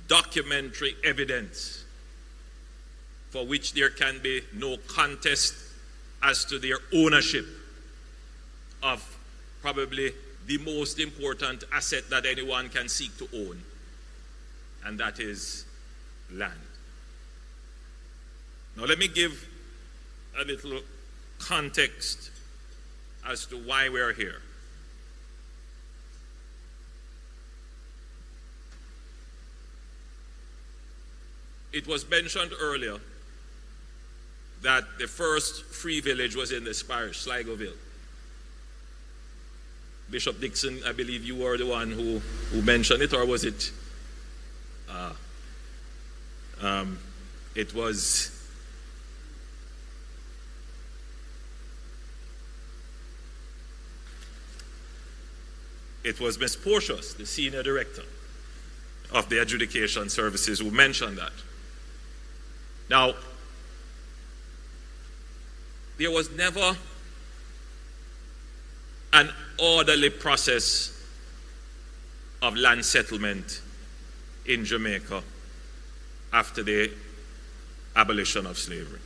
documentary evidence for which there can be no contest as to their ownership of probably the most important asset that anyone can seek to own, and that is land. Now let me give a little context as to why we're here. It was mentioned earlier that the first free village was in this parish, Sligoville. Bishop Dixon, I believe you were the one who mentioned it, or was it? It was Ms. Portius, the senior director of the adjudication services, who mentioned that. Now, there was never an orderly process of land settlement in Jamaica after the abolition of slavery.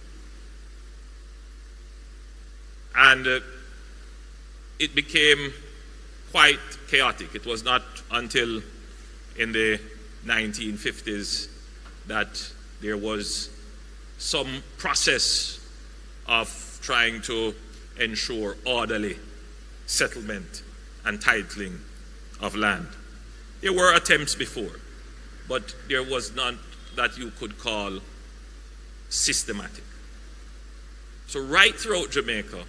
And it became quite chaotic. It was not until in the 1950s that there was some process of trying to ensure orderly settlement and titling of land. There were attempts before, but there was none that you could call systematic. So right throughout Jamaica,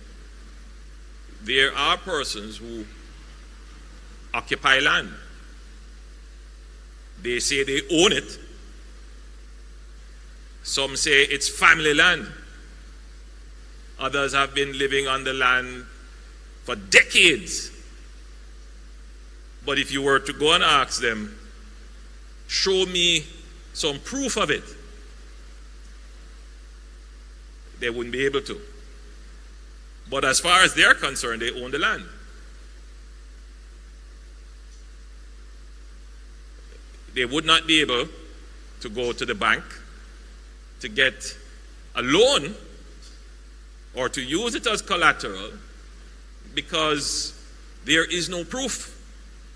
there are persons who occupy land. They say they own it. Some say it's family land. Others have been living on the land for decades. But if you were to go and ask them, show me some proof of it, they wouldn't be able to. But as far as they're concerned, they own the land. They would not be able to go to the bank to get a loan or to use it as collateral because there is no proof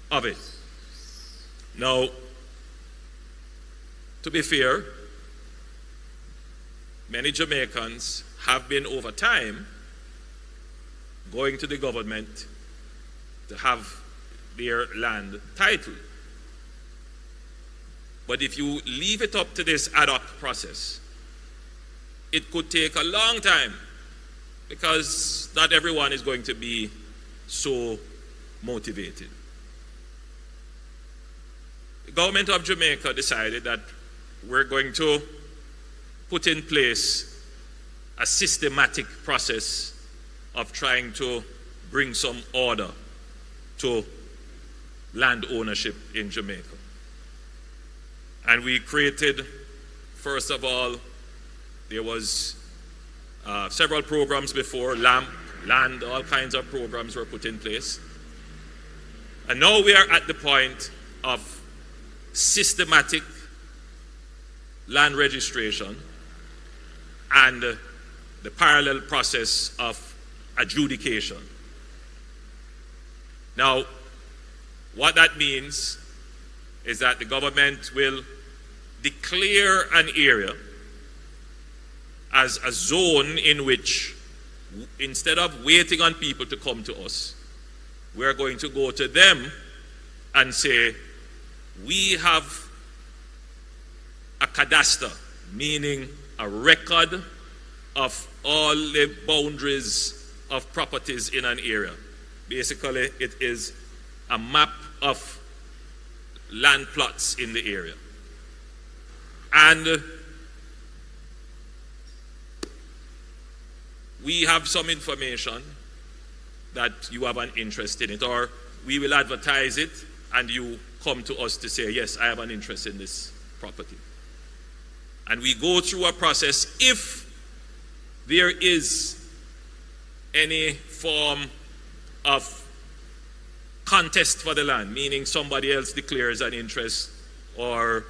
of it. Now, to be fair, many Jamaicans have been over time going to the government to have their land titled. But if you leave it up to this ad hoc process, it could take a long time because not everyone is going to be so motivated. The government of Jamaica decided that we're going to put in place a systematic process of trying to bring some order to land ownership in Jamaica. And we created, first of all, there was several programs before, land, all kinds of programs were put in place. And now we are at the point of systematic land registration and the parallel process of adjudication. Now, what that means is that the government will declare an area as a zone in which, instead of waiting on people to come to us, we're going to go to them and say, we have a cadastre, meaning a record of all the boundaries of properties in an area. Basically, it is a map of land plots in the area. And we have some information that you have an interest in it, or we will advertise it and you come to us to say, yes, I have an interest in this property. And we go through a process. If there is any form of contest for the land, meaning somebody else declares an interest or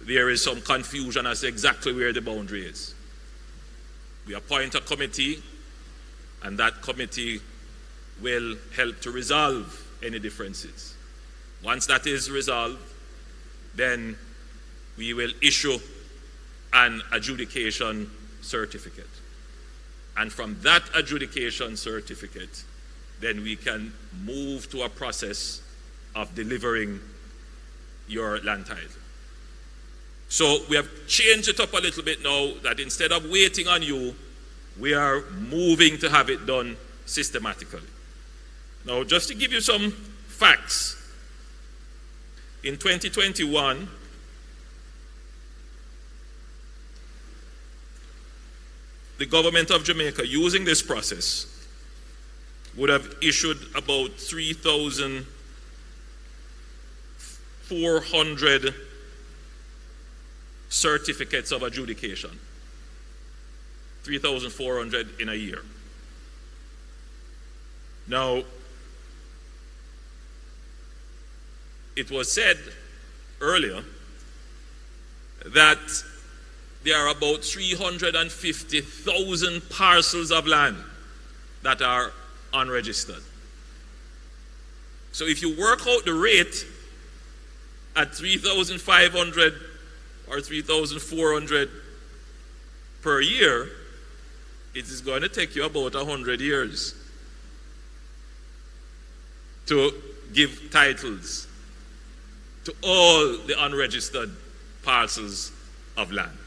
there is some confusion as to exactly where the boundary is, we appoint a committee, and that committee will help to resolve any differences. Once that is resolved, then we will issue an adjudication certificate. And from that adjudication certificate, then we can move to a process of delivering your land title. So we have changed it up a little bit now, that instead of waiting on you, we are moving to have it done systematically. Now, just to give you some facts, in 2021, the government of Jamaica, using this process, would have issued about 3,400 certificates of adjudication. 3,400 in a year. Now, it was said earlier that there are about 350,000 parcels of land that are unregistered. So if you work out the rate at 3,500 or 3,400 per year, it is going to take you about 100 years to give titles to all the unregistered parcels of land.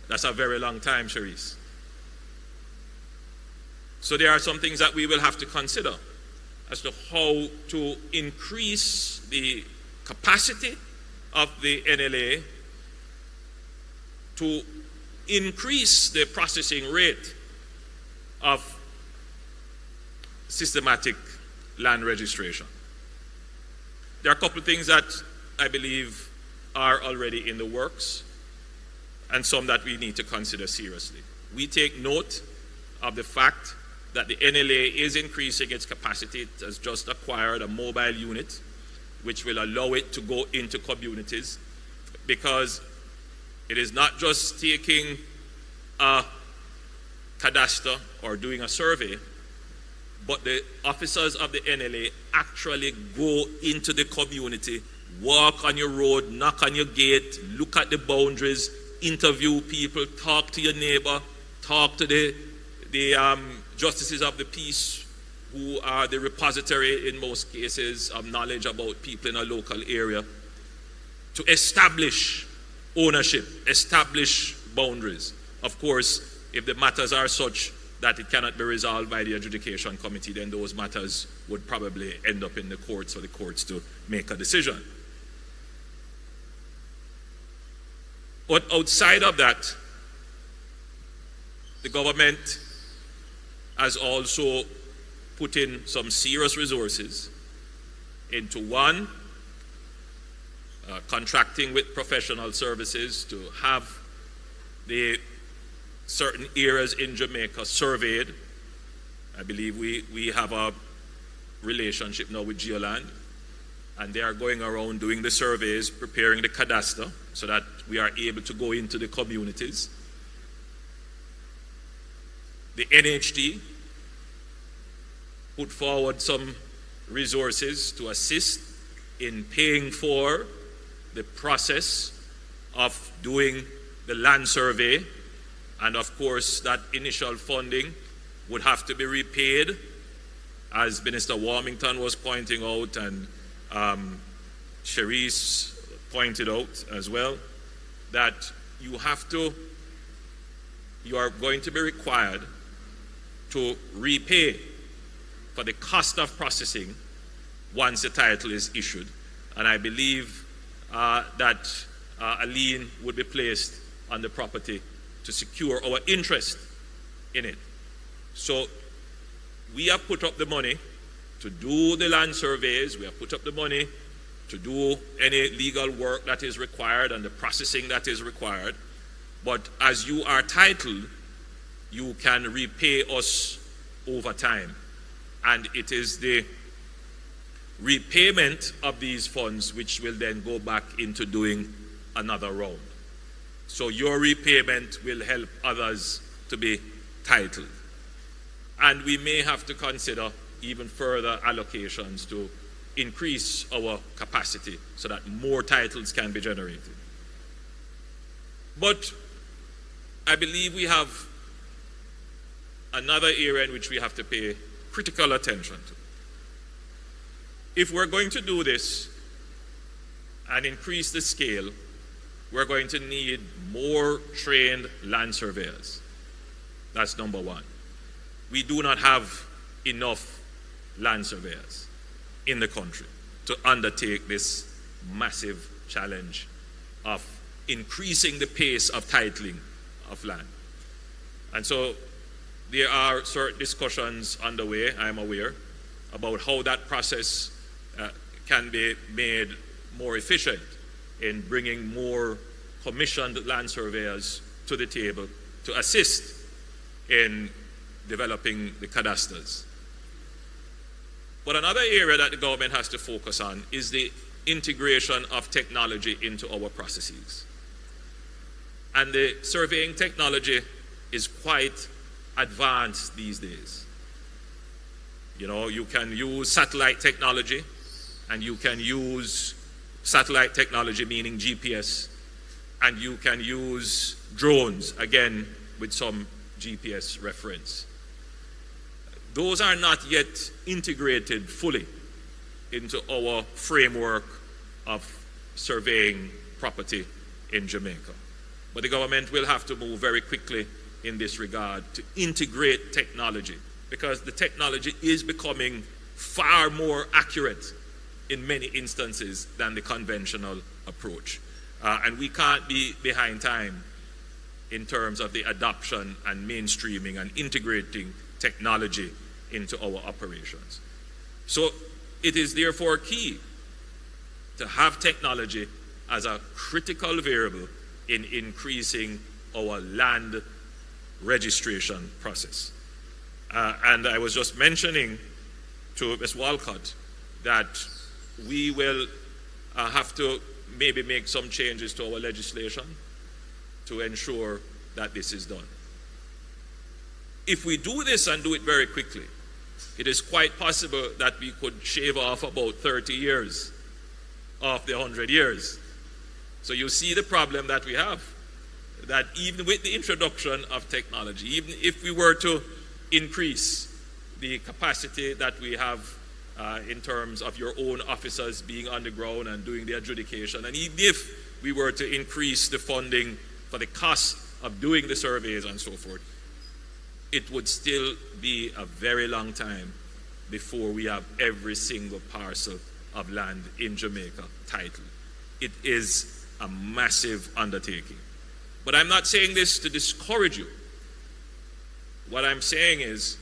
That's a very long time, Cherise. So there are some things that we will have to consider as to how to increase the capacity of the NLA, to increase the processing rate of systematic land registration. There are a couple of things that I believe are already in the works, and some that we need to consider seriously. We take note of the fact that the NLA is increasing its capacity. It has just acquired a mobile unit which will allow it to go into communities, because it is not just taking a cadastre or doing a survey, but the officers of the NLA actually go into the community, walk on your road, knock on your gate, look at the boundaries, interview people, talk to your neighbor, talk to the justices of the peace, who are the repository in most cases of knowledge about people in a local area, to establish ownership, establish boundaries. Of course, if the matters are such that it cannot be resolved by the adjudication committee, then those matters would probably end up in the courts for the courts to make a decision. But outside of that, the government has also put in some serious resources into one, contracting with professional services to have the certain areas in Jamaica surveyed. I believe we have a relationship now with Geoland, and they are going around doing the surveys, preparing the cadastre, so that we are able to go into the communities. The NHT put forward some resources to assist in paying for the process of doing the land survey, and of course that initial funding would have to be repaid, as Minister Warmington was pointing out, and Cherise pointed out as well, that you are going to be required to repay for the cost of processing once the title is issued. And I believe that a lien would be placed on the property to secure our interest in it. So we have put up the money to do the land surveys, we have put up the money to do any legal work that is required and the processing that is required. But as you are titled, you can repay us over time. And it is the repayment of these funds which will then go back into doing another round. So your repayment will help others to be titled. And we may have to consider even further allocations to increase our capacity so that more titles can be generated. But I believe we have another area in which we have to pay critical attention to. If we're going to do this and increase the scale, we're going to need more trained land surveyors. That's number one. We do not have enough land surveyors in the country to undertake this massive challenge of increasing the pace of titling of land. And so there are certain discussions underway, I'm aware, about how that process can be made more efficient in bringing more commissioned land surveyors to the table to assist in developing the cadasters. But another area that the government has to focus on is the integration of technology into our processes. And the surveying technology is quite advanced these days. You know, you can use satellite technology, and you can use satellite technology, meaning GPS, and you can use drones, again, with some GPS reference. Those are not yet integrated fully into our framework of surveying property in Jamaica. But the government will have to move very quickly in this regard to integrate technology, because the technology is becoming far more accurate in many instances than the conventional approach. And we can't be behind time in terms of the adoption and mainstreaming and integrating technology into our operations. So it is therefore key to have technology as a critical variable in increasing our land registration process. And I was just mentioning to Ms. Walcott that we will have to maybe make some changes to our legislation to ensure that this is done. If we do this and do it very quickly, it is quite possible that we could shave off about 30 years of the 100 years. So you see the problem that we have, that even with the introduction of technology, even if we were to increase the capacity that we have in terms of your own officers being on the ground and doing the adjudication, and even if we were to increase the funding for the cost of doing the surveys and so forth, it would still be a very long time before we have every single parcel of land in Jamaica titled. It is a massive undertaking. But I'm not saying this to discourage you. What I'm saying is,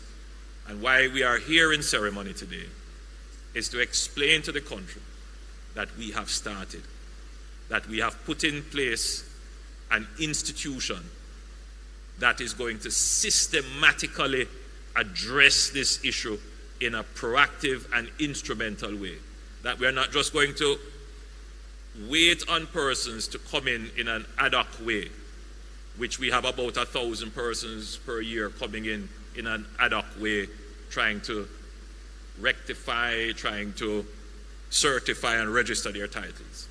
and why we are here in ceremony today, is to explain to the country that we have started, that we have put in place an institution that is going to systematically address this issue in a proactive and instrumental way. That we are not just going to wait on persons to come in an ad hoc way, which we have about 1,000 persons per year coming in an ad hoc way, trying to rectify, trying to certify and register their titles.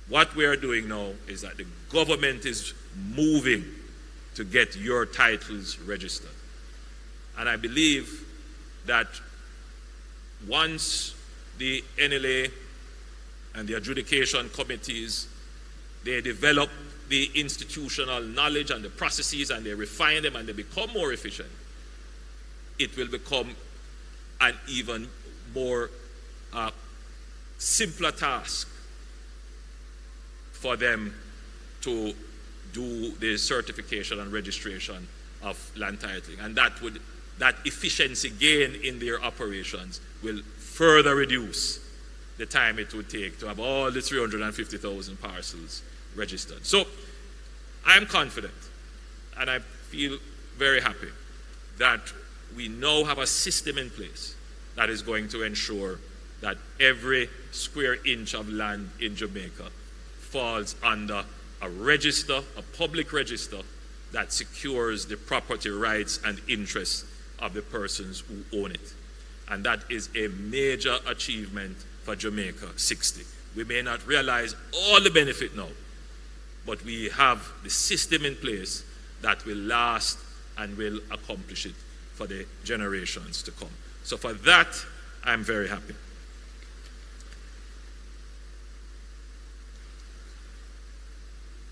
What we are doing now is that the government is moving to get your titles registered. And I believe that once the NLA and the adjudication committees, they develop the institutional knowledge and the processes, and they refine them and they become more efficient, it will become an even more simpler task for them to do the certification and registration of land titling. And that efficiency gain in their operations will further reduce the time it would take to have all the 350,000 parcels registered. So I'm confident, and I feel very happy that we now have a system in place that is going to ensure that every square inch of land in Jamaica falls under a register, a public register, that secures the property rights and interests of the persons who own it. And that is a major achievement for Jamaica 60. We may not realize all the benefit now, but we have the system in place that will last and will accomplish it for the generations to come. So for that, I'm very happy.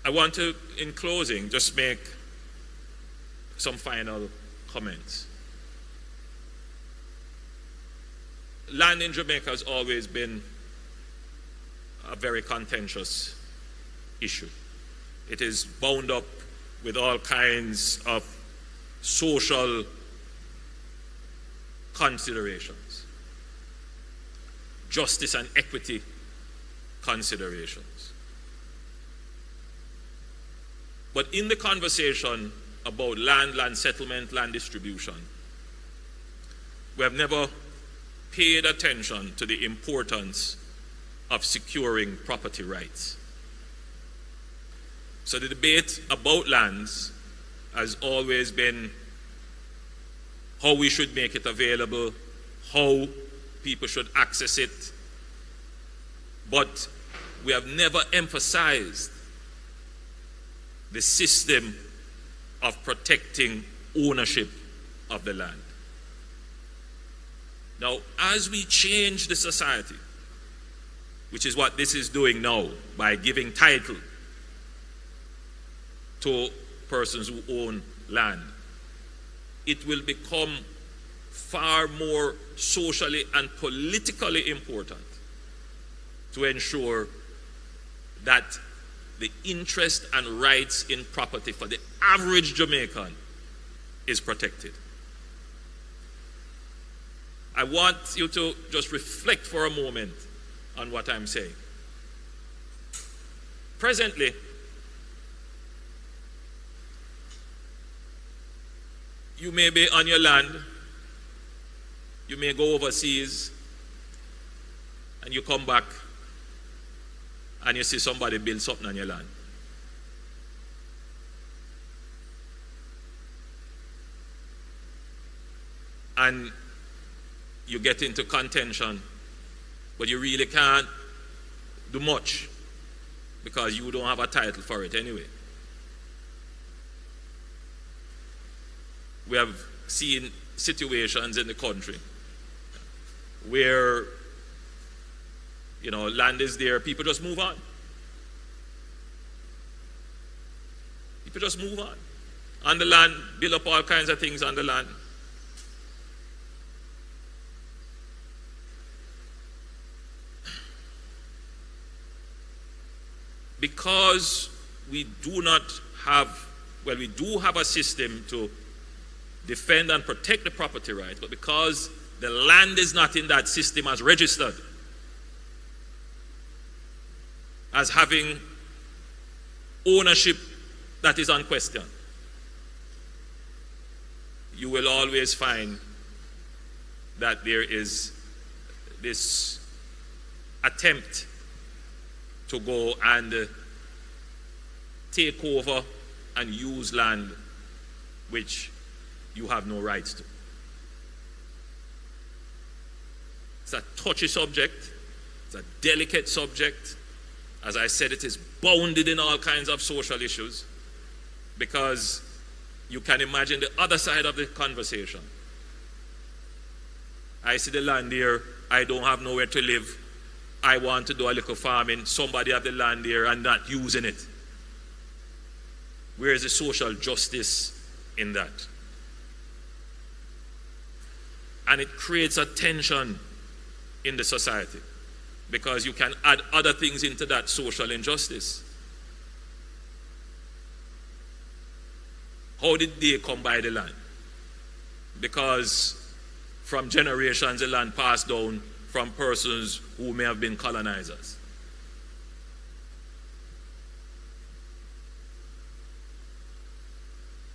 I want to, in closing, just make some final comments. Land in Jamaica has always been a very contentious issue. It is bound up with all kinds of social considerations, justice and equity considerations. But in the conversation about land settlement, land distribution, we have never paid attention to the importance of securing property rights. So the debate about lands has always been how we should make it available, how people should access it, but we have never emphasized the system of protecting ownership of the land. Now, as we change the society, which is what this is doing now by giving title to persons who own land, it will become far more socially and politically important to ensure that the interest and rights in property for the average Jamaican is protected. I want you to just reflect for a moment on what I'm saying. Presently, you may be on your land, you may go overseas, and you come back and you see somebody build something on your land. And you get into contention, but you really can't do much because you don't have a title for it anyway. We have seen situations in the country where, you know, land is there, people just move on. People just move on the land, build up all kinds of things on the land. Because we do not have, well, we do have a system to defend and protect the property rights, but because the land is not in that system as registered as having ownership that is unquestioned, you will always find that there is this attempt to go and take over and use land which you have no rights to. It's a touchy subject. It's a delicate subject. As I said, it is bounded in all kinds of social issues because you can imagine the other side of the conversation. I see the land here. I don't have nowhere to live. I want to do a little farming. Somebody have the land here and not using it. Where is the social justice in that? And it creates a tension in the society because you can add other things into that social injustice. How did they come by the land? Because from generations the land passed down from persons who may have been colonizers.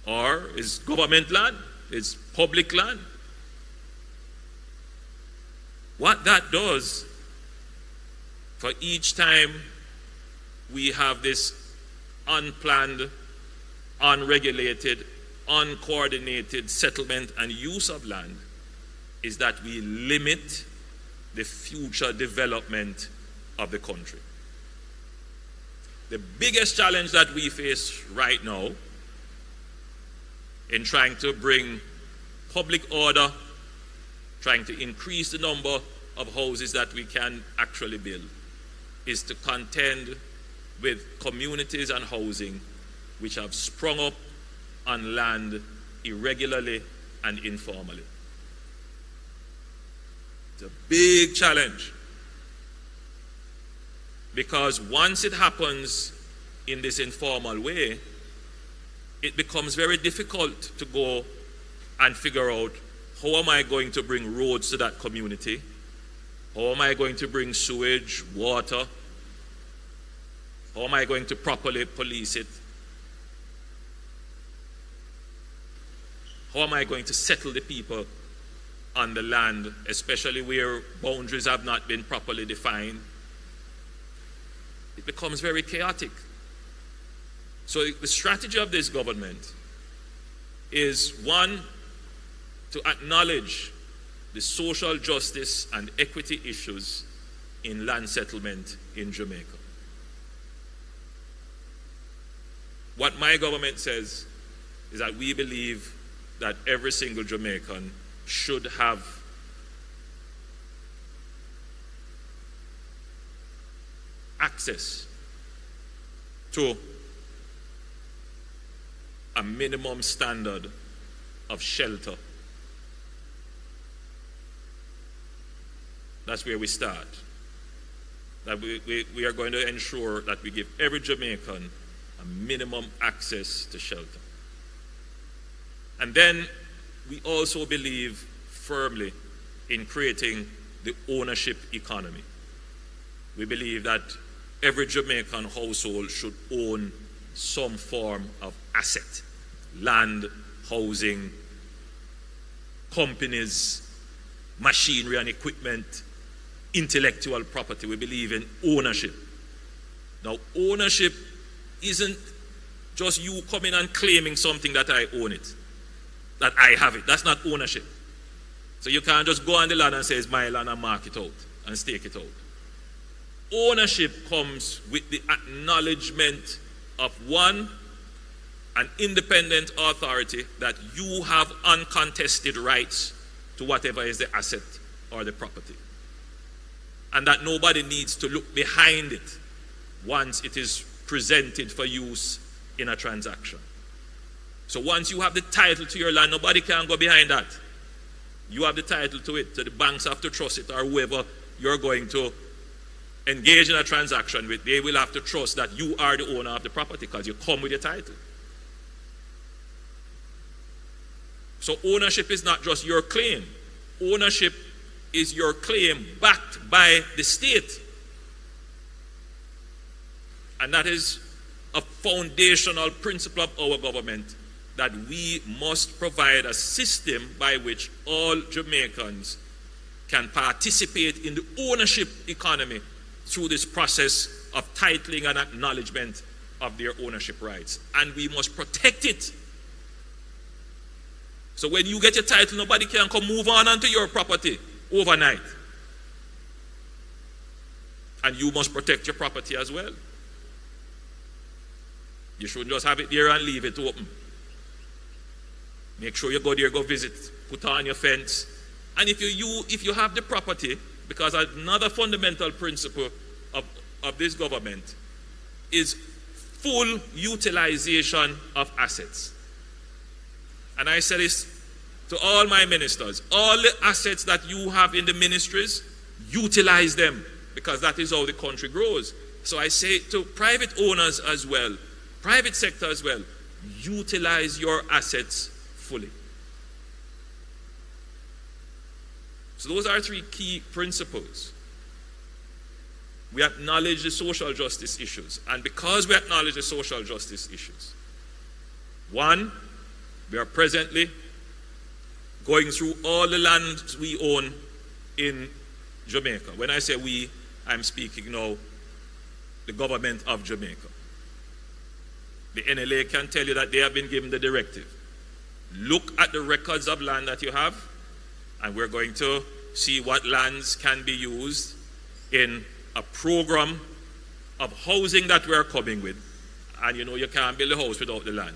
Or is government land? Is public land? What that does, for each time we have this unplanned, unregulated, uncoordinated settlement and use of land, is that we limit the future development of the country. The biggest challenge that we face right now in trying to bring public order, trying to increase the number of houses that we can actually build, is to contend with communities and housing which have sprung up on land irregularly and informally. It's a big challenge, because once it happens in this informal way, it becomes very difficult to go and figure out, how am I going to bring roads to that community? How am I going to bring sewage, water? How am I going to properly police it? How am I going to settle the people on the land, especially where boundaries have not been properly defined? It becomes very chaotic. So the strategy of this government is, one, to acknowledge the social justice and equity issues in land settlement in Jamaica. What my government says is that we believe that every single Jamaican should have access to a minimum standard of shelter. That's where we start. That we are going to ensure that we give every Jamaican a minimum access to shelter. And then we also believe firmly in creating the ownership economy. We believe that every Jamaican household should own some form of asset: land, housing, companies, machinery and equipment, intellectual property. We believe in ownership. Now, ownership isn't just you coming and claiming something that I own it, that I have it. That's not ownership. So you can't just go on the land and say it's my land and mark it out and stake it out. Ownership comes with the acknowledgement of, one, an independent authority, that you have uncontested rights to whatever is the asset or the property, and that nobody needs to look behind it once it is presented for use in a transaction. So once you have the title to your land, nobody can go behind that. You have the title to it, so the banks have to trust it, or whoever you're going to engage in a transaction with, they will have to trust that you are the owner of the property because you come with your title. So ownership is not just your claim. Ownership is your claim backed by the state. And that is a foundational principle of our government, that we must provide a system by which all Jamaicans can participate in the ownership economy through this process of titling and acknowledgement of their ownership rights. And we must protect it. So when you get your title, nobody can come move on onto your property overnight. And you must protect your property as well. You shouldn't just have it there and leave it open. Make sure you go there, go visit, put on your fence. And if you have the property, because another fundamental principle of this government is full utilization of assets. And I say this to all my ministers: all the assets that you have in the ministries, utilize them, because that is how the country grows. So I say to private owners as well, private sector as well, utilize your assets fully. So those are three key principles. We acknowledge the social justice issues. And because we acknowledge the social justice issues, one, we are presently going through all the land we own in Jamaica. When I say we, I'm speaking now the government of Jamaica. The NLA can tell you that they have been given the directive. Look at the records of land that you have, and we're going to see what lands can be used in a program of housing that we're coming with. And you know, you can't build a house without the land.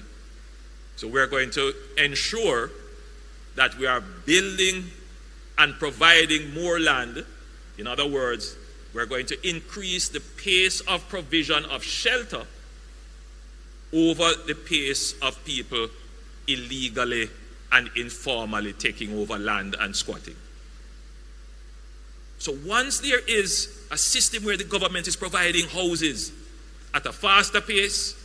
So we're going to ensure that we are building and providing more land. In other words, we're going to increase the pace of provision of shelter over the pace of people illegally and informally taking over land and squatting. So once there is a system where the government is providing houses at a faster pace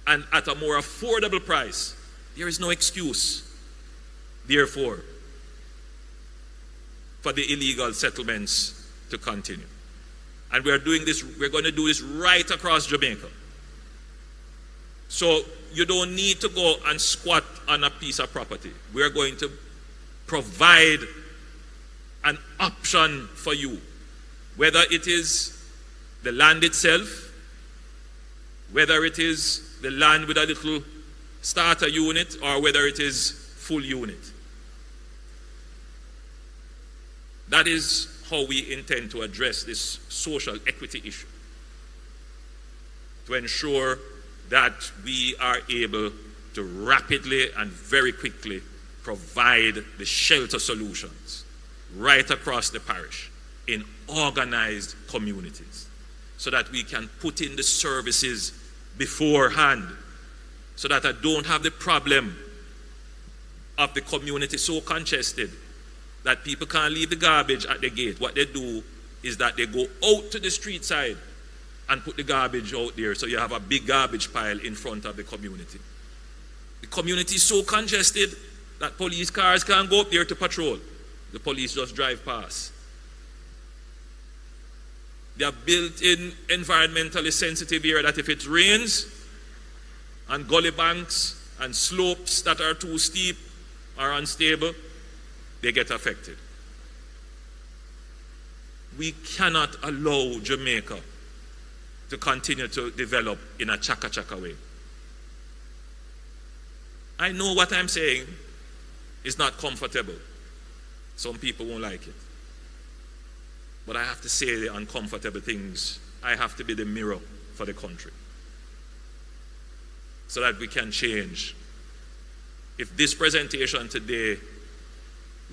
and at a more affordable price, there is no excuse, therefore, for the illegal settlements to continue. And we're going to do this right across Jamaica. So you don't need to go and squat on a piece of property. We're going to provide an option for you, whether it is the land itself, whether it is the land with a little starter unit, or whether it is full unit. That is how we intend to address this social equity issue, to ensure that we are able to rapidly and very quickly provide the shelter solutions right across the parish in organized communities, so that we can put in the services beforehand, so that I don't have the problem of the community so congested that people can't leave the garbage at the gate. What they do is that they go out to the street side and put the garbage out there, so you have a big garbage pile in front of the community. The community is so congested that police cars can't go up there to patrol. The police just drive past. They are built in environmentally sensitive area that if it rains and gully banks and slopes that are too steep or unstable, they get affected. We cannot allow Jamaica to continue to develop in a chaka-chaka way. I know what I'm saying is not comfortable. Some people won't like it. But I have to say the uncomfortable things. I have to be the mirror for the country, so that we can change. If this presentation today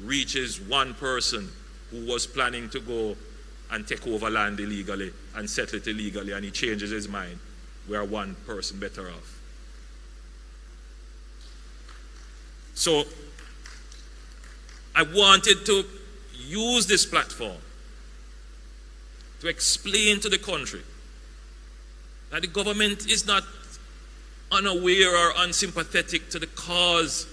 reaches one person who was planning to go and take over land illegally and settle it illegally, and he changes his mind, we are one person better off. So I wanted to use this platform to explain to the country that the government is not unaware or unsympathetic to the cause,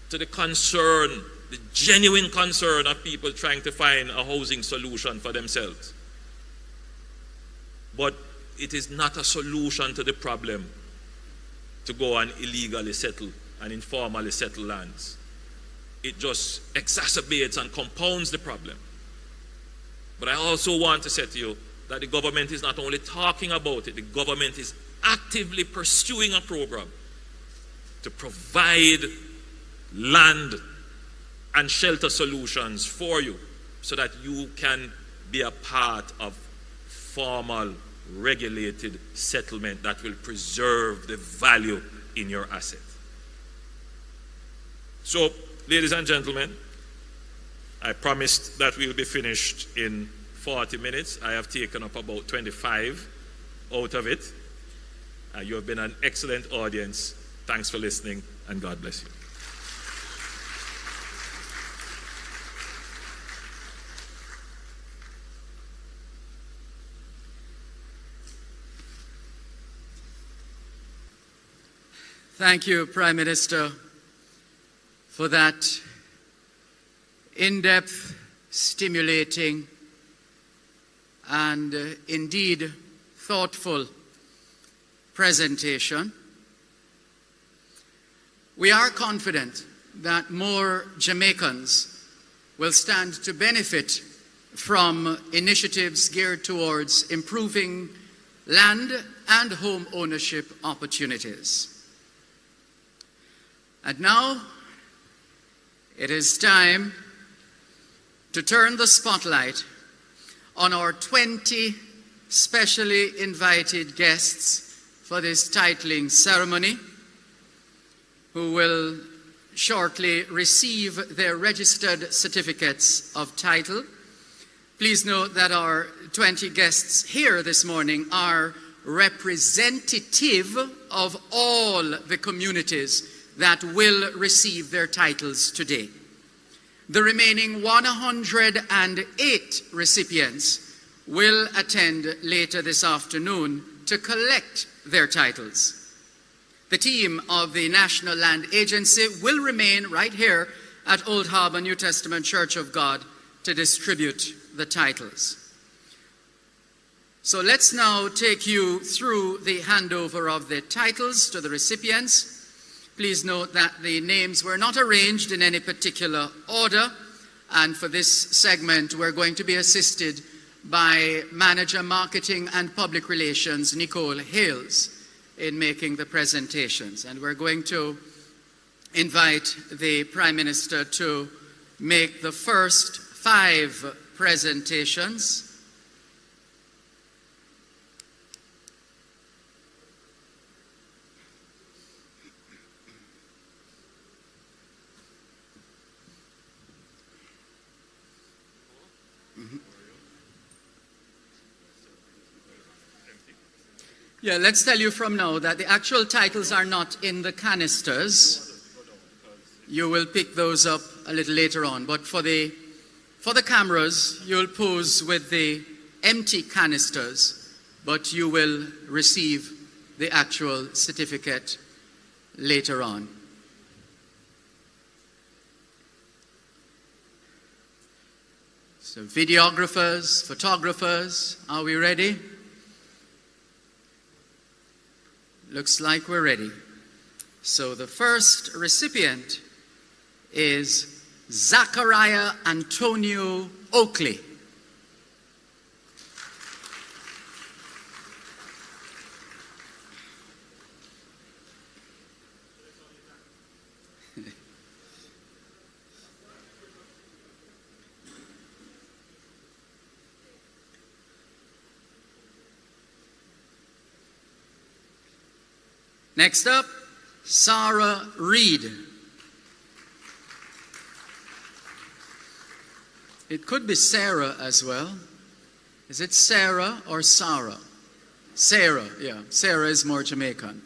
to the concern, the genuine concern of people trying to find a housing solution for themselves. But it is not a solution to the problem to go and illegally settle and informally settle lands. It just exacerbates and compounds the problem. But I also want to say to you that the government is not only talking about it, the government is actively pursuing a program to provide land and shelter solutions for you, so that you can be a part of formal, regulated settlement that will preserve the value in your asset. So, ladies and gentlemen, I promised that we'll be finished in 40 minutes. I have taken up about 25 out of it. You have been an excellent audience. Thanks for listening, and God bless you. Thank you, Prime Minister, for that in-depth, stimulating, and indeed thoughtful presentation. We are confident that more Jamaicans will stand to benefit from initiatives geared towards improving land and home ownership opportunities. And now, it is time to turn the spotlight on our 20 specially invited guests for this titling ceremony. who will shortly receive their registered certificates of title. Please note that our 20 guests here this morning are representative of all the communities that will receive their titles today. The remaining 108 recipients will attend later this afternoon to collect their titles. The team of the National Land Agency will remain right here at Old Harbour New Testament Church of God to distribute the titles. So let's now take you through the handover of the titles to the recipients. Please note that the names were not arranged in any particular order, and for this segment we're going to be assisted by Manager Marketing and Public Relations Nicole Hales in making the presentations. And we're going to invite the Prime Minister to make the first 5 presentations. Yeah, let's tell you from now that the actual titles are not in the canisters. You will pick those up a little later on. But for the cameras, you'll pose with the empty canisters, but you will receive the actual certificate later on. So videographers, photographers, are we ready? Looks like we're ready. So the first recipient is Zachariah Antonio Oakley. Next up, Sarah Reed. It could be Sarah as well. Is it Sarah or Sarah? Sarah, yeah. Sarah is more Jamaican.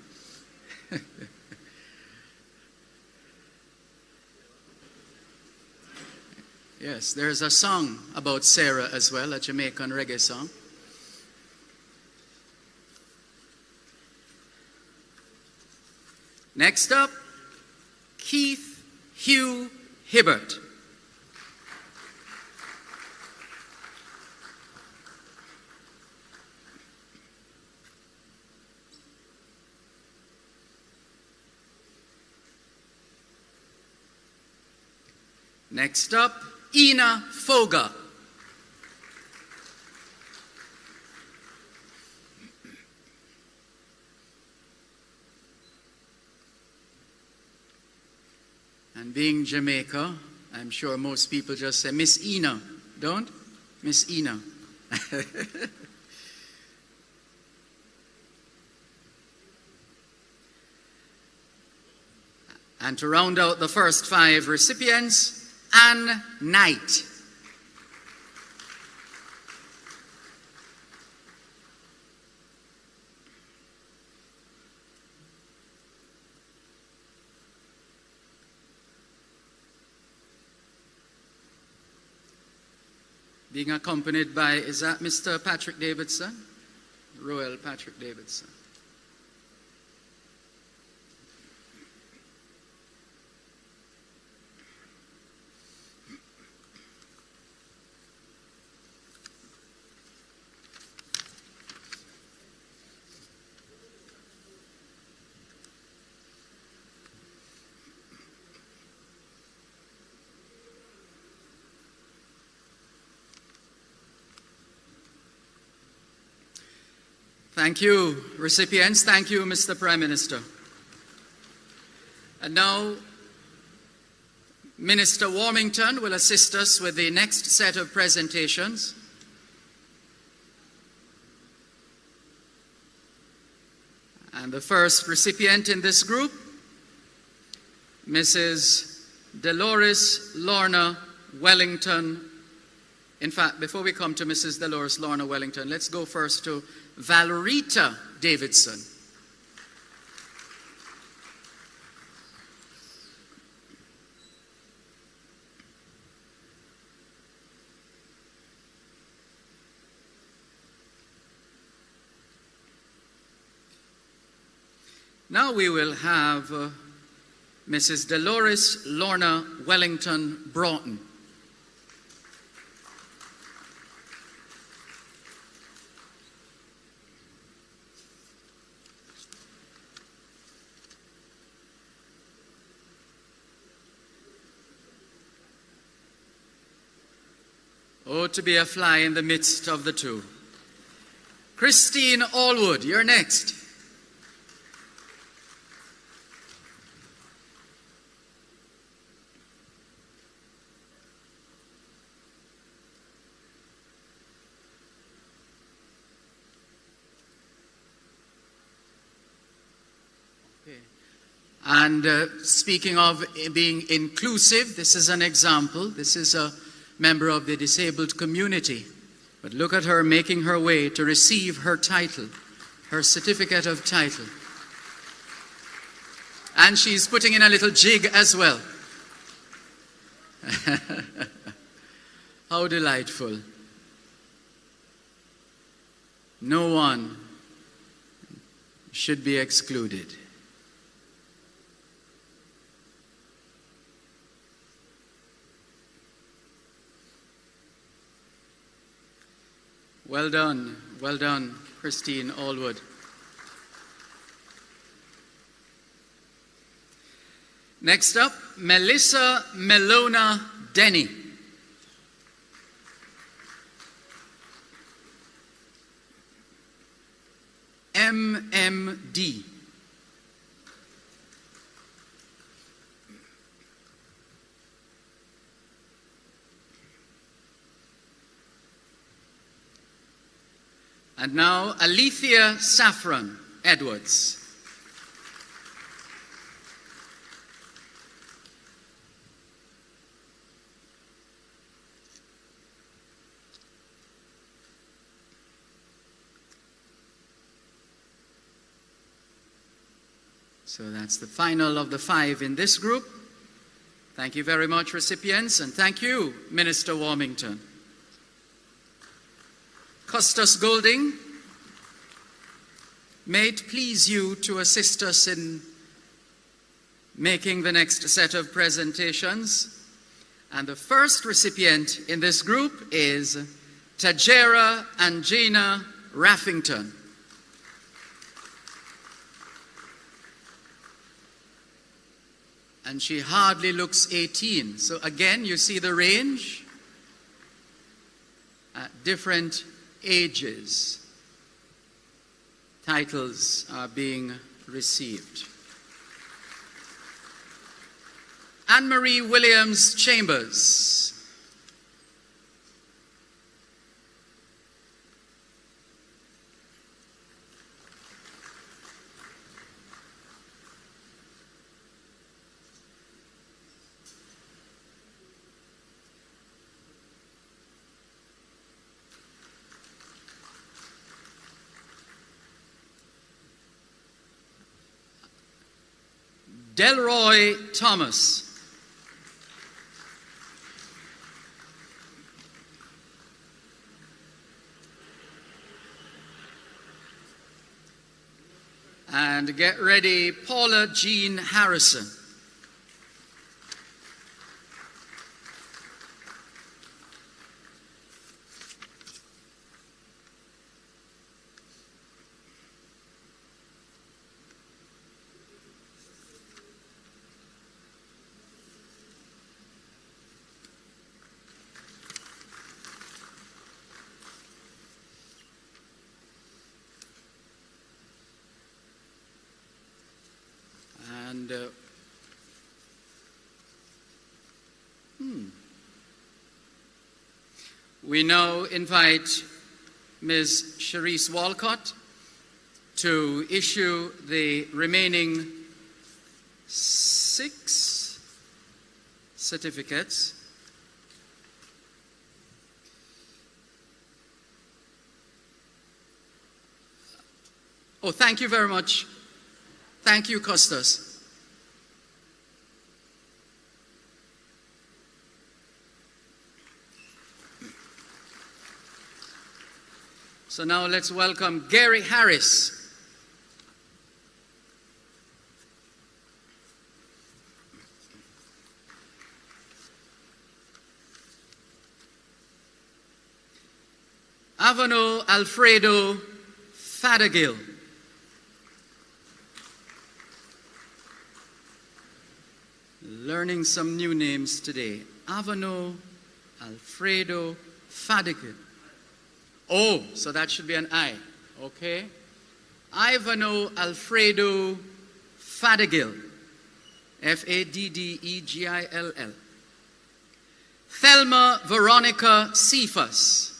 Yes, there's a song about Sarah as well, a Jamaican reggae song. Next up, Keith Hugh Hibbert. Next up, Ina Foga. And being Jamaica, I'm sure most people just say, Miss Ina, don't? Miss Ina. And to round out the first 5 recipients, Ann Knight. Being accompanied by, is that Mr. Patrick Davidson? Royal Patrick Davidson. Thank you, recipients. Thank you, Mr. Prime Minister. And now, Minister Warmington will assist us with the next set of presentations. And the first recipient in this group Mrs. Dolores Lorna Wellington. In fact, before we come to Mrs. Dolores Lorna Wellington, let's go first to Valerita Davidson. Now we will have Mrs. Dolores Lorna Wellington Broughton. Oh, to be a fly in the midst of the two. Christine Allwood, you're next. And speaking of being inclusive, this is an example. This is a member of the disabled community. But look at her making her way to receive her title, her certificate of title. And she's putting in a little jig as well. How delightful. No one should be excluded. Well done, Christine Allwood. Next up, Melissa Melona Denny. MMD. And now, Alethea Saffron Edwards. So that's the final of the 5 in this group. Thank you very much, recipients, and thank you, Minister Warmington. Custis Golding, may it please you to assist us in making the next set of presentations. And the first recipient in this group is Tajera Angina Raffington. And she hardly looks 18. So again, you see the range at different ages. Titles are being received. Anne-Marie Williams Chambers. Delroy Thomas. And get ready, Paula Jean Harrison. We now invite Ms. Cherise Walcott to issue the remaining 6 certificates. Oh, thank you very much. Thank you, Costas. So now let's welcome Gary Harris. Avano Alfredo Fadigal. Learning some new names today. Avano Alfredo Fadigal. Oh, so that should be an I. Okay. Ivano Alfredo Fadigal. F-A-D-D-E-G-I-L-L. Thelma Veronica Cephas.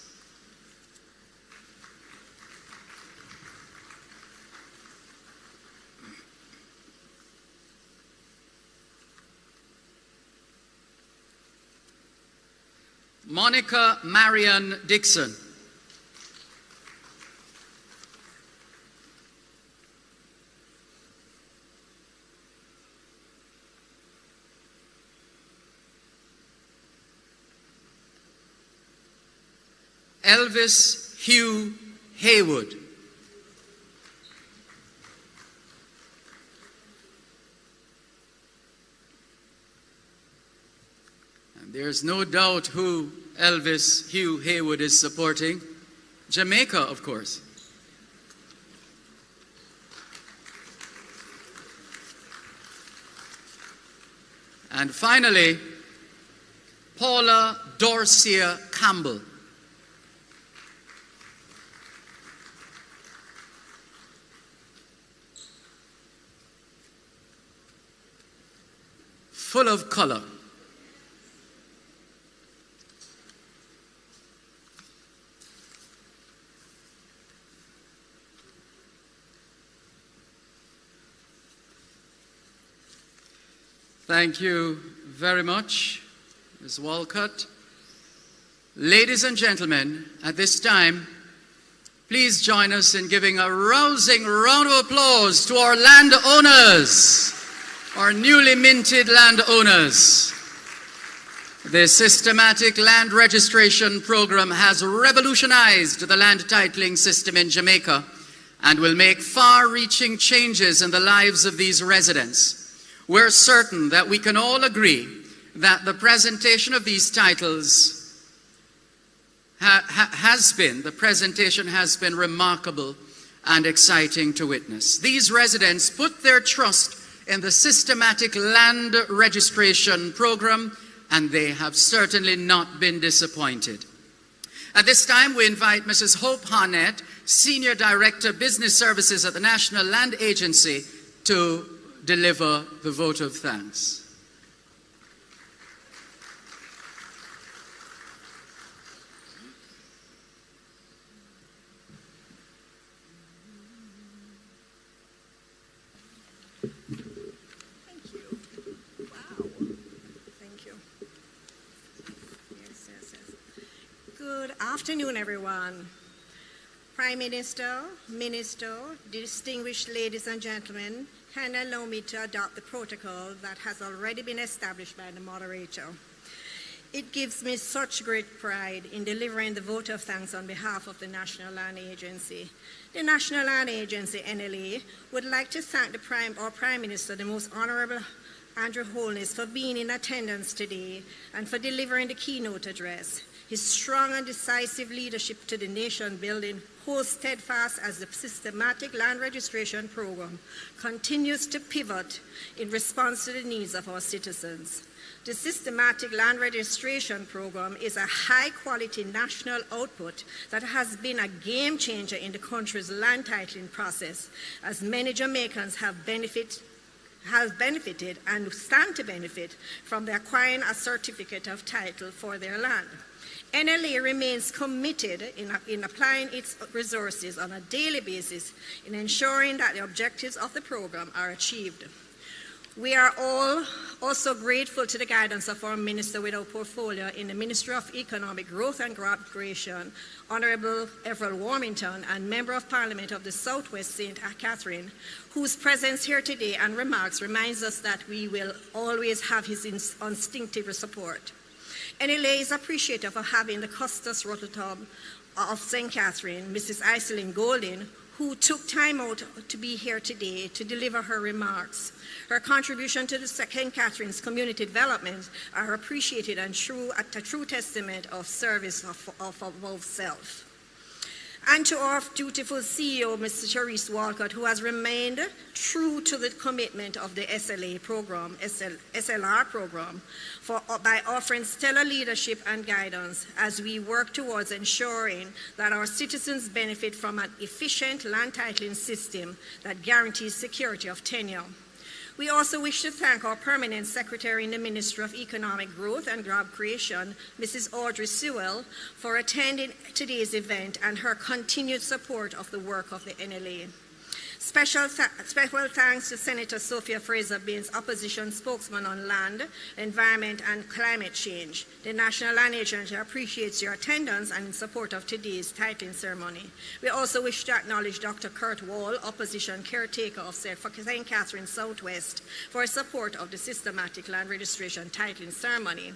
Monica Marian Dixon. Elvis Hugh Haywood. And there's no doubt who Elvis Hugh Haywood is supporting. Jamaica, of course. And finally, Paula Dorcia Campbell. Full of color. Thank you very much, Ms. Walcott. Ladies and gentlemen, at this time, please join us in giving a rousing round of applause to our landowners, our newly minted landowners. The systematic land registration program has revolutionized the land titling system in Jamaica and will make far-reaching changes in the lives of these residents. We're certain that we can all agree that the presentation of these titles has been remarkable and exciting to witness. These residents put their trust in the systematic land registration program, and they have certainly not been disappointed. At this time, we invite Mrs. Hope Harnett, Senior Director, Business Services at the National Land Agency, to deliver the vote of thanks. Thank you. Wow. Thank you. Yes. Good afternoon, everyone. Prime Minister, Minister, distinguished ladies and gentlemen, can allow me to adopt the protocol that has already been established by the moderator. It gives me such great pride in delivering the vote of thanks on behalf of the National Land Agency. The National Land Agency, NLA, would like to thank our Prime Minister, the Most Honorable Andrew Holness, for being in attendance today and for delivering the keynote address. His strong and decisive leadership to the nation building holds steadfast as the systematic land registration program continues to pivot in response to the needs of our citizens. The systematic land registration program is a high-quality national output that has been a game changer in the country's land titling process, as many Jamaicans have benefited and stand to benefit from acquiring a certificate of title for their land. NLA remains committed in applying its resources on a daily basis in ensuring that the objectives of the program are achieved. We are all also grateful to the guidance of our Minister with our portfolio in the Ministry of Economic Growth and Job Creation, Honorable Everett Warmington, and Member of Parliament of the Southwest St. Catherine, whose presence here today and remarks reminds us that we will always have his instinctive support. NLA is appreciative of having the Custos Rototub of St. Catherine, Mrs. Iselin Golding, who took time out to be here today to deliver her remarks. Her contribution to the St. Catherine's community development are appreciated and a true testament of service of above self. And to our dutiful CEO, Mr. Charisse Walcott, who has remained true to the commitment of the SLR program, by offering stellar leadership and guidance as we work towards ensuring that our citizens benefit from an efficient land titling system that guarantees security of tenure. We also wish to thank our Permanent Secretary in the Ministry of Economic Growth and Job Creation, Mrs. Audrey Sewell, for attending today's event and her continued support of the work of the NLA. Special thanks to Senator Sophia Fraser-Binns, opposition spokesman on land, environment, and climate change. The National Land Agency appreciates your attendance and in support of today's titling ceremony. We also wish to acknowledge Dr. Kurt Wall, opposition caretaker of St. Catherine Southwest, for his support of the systematic land registration titling ceremony.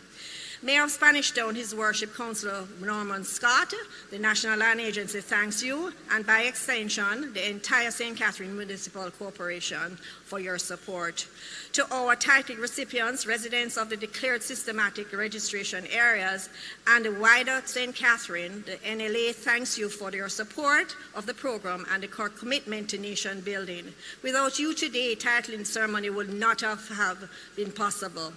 Mayor of Spanish Town, His Worship Councillor Norman Scott, the National Land Agency thanks you, and by extension, the entire St. Catherine Municipal Corporation for your support. To our title recipients, residents of the declared systematic registration areas, and the wider St. Catherine, the NLA thanks you for your support of the program and the commitment to nation building. Without you today, titling ceremony would not have been possible.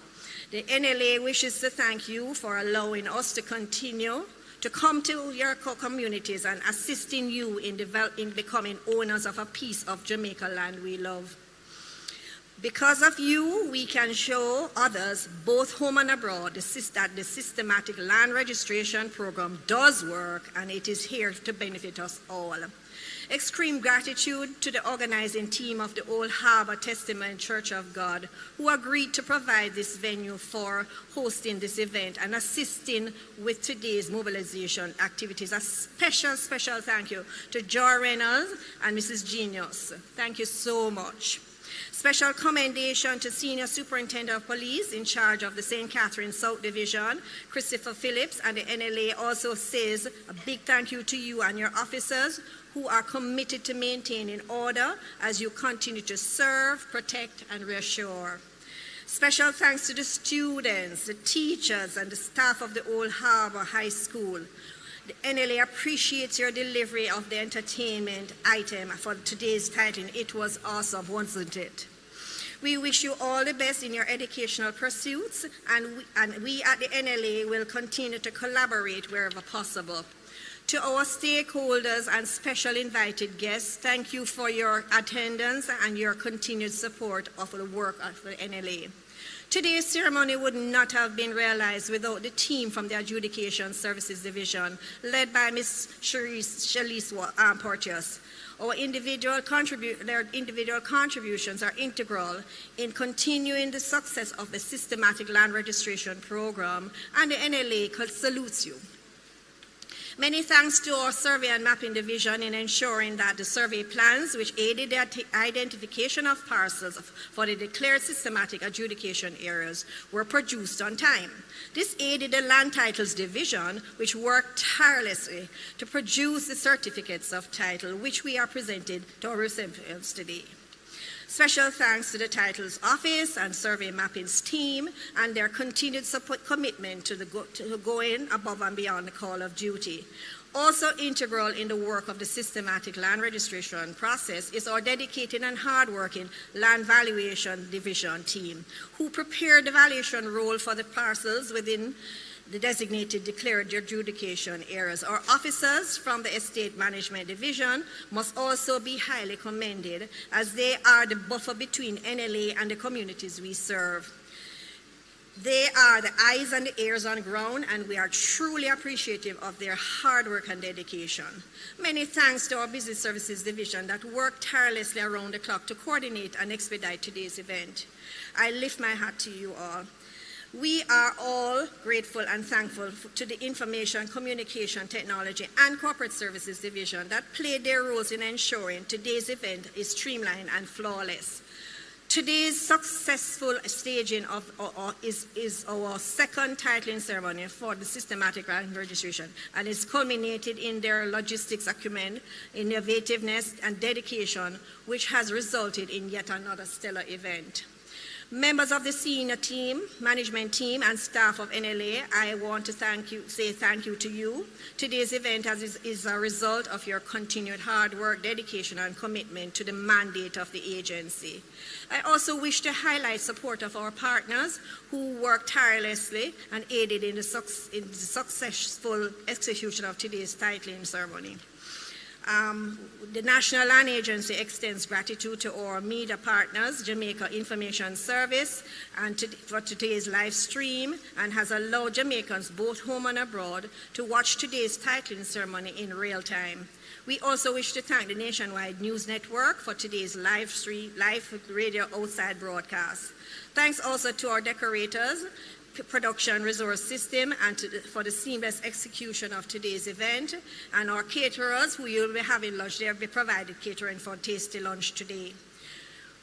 The NLA wishes to thank you for allowing us to continue to come to your communities and assisting you in becoming owners of a piece of Jamaica land we love. Because of you, we can show others, both home and abroad, that the systematic land registration program does work and it is here to benefit us all. Extreme gratitude to the organizing team of the Old Harbor Testament Church of God, who agreed to provide this venue for hosting this event and assisting with today's mobilization activities. A special thank you to Joy Reynolds and Mrs. Genius. Thank you so much. Special commendation to Senior Superintendent of Police in charge of the St. Catherine South Division, Christopher Phillips, and the NLA also says a big thank you to you and your officers who are committed to maintaining order as you continue to serve, protect, and reassure. Special thanks to the students, the teachers, and the staff of the Old Harbor High School. The NLA appreciates your delivery of the entertainment item for today's titling. It was awesome, wasn't it? We wish you all the best in your educational pursuits, and we at the NLA will continue to collaborate wherever possible. To our stakeholders and special invited guests, thank you for your attendance and your continued support of the work of the NLA. Today's ceremony would not have been realized without the team from the Adjudication Services Division, led by Ms. Charisse Porteous. Their individual contributions are integral in continuing the success of the systematic land registration program, and the NLA salutes you. Many thanks to our Survey and Mapping Division in ensuring that the survey plans, which aided the identification of parcels for the declared systematic adjudication areas, were produced on time. This aided the Land Titles Division, which worked tirelessly to produce the certificates of title, which we are presented to our recipients today. Special thanks to the Titles Office and Survey Mapping's team and their continued commitment to going above and beyond the call of duty. Also integral in the work of the systematic land registration process is our dedicated and hardworking Land Valuation Division team, who prepared the valuation roll for the parcels within the designated declared adjudication areas. Our officers from the Estate Management Division must also be highly commended, as they are the buffer between NLA and the communities we serve. They are the eyes and the ears on ground, and we are truly appreciative of their hard work and dedication. Many thanks to our Business Services Division that worked tirelessly around the clock to coordinate and expedite today's event. I lift my hat to you all. We are all grateful and thankful to the Information, Communication Technology and Corporate Services Division that played their roles in ensuring today's event is streamlined and flawless. Today's successful staging is our second titling ceremony for the systematic land registration, and is culminated in their logistics acumen, innovativeness, and dedication, which has resulted in yet another stellar event. Members of the senior team, management team, and staff of NLA, I want to say thank you to you. Today's event is a result of your continued hard work, dedication, and commitment to the mandate of the agency. I also wish to highlight support of our partners who worked tirelessly and aided in the successful execution of today's titling ceremony. The National Land Agency extends gratitude to our media partners, Jamaica Information Service, for today's live stream, and has allowed Jamaicans both home and abroad to watch today's titling ceremony in real time. We also wish to thank the Nationwide News Network for today's live radio outside broadcast. Thanks also to our decorators, production resource system, and for the seamless execution of today's event, and our caterers who you'll be having lunch. They'll be provided catering for tasty lunch today.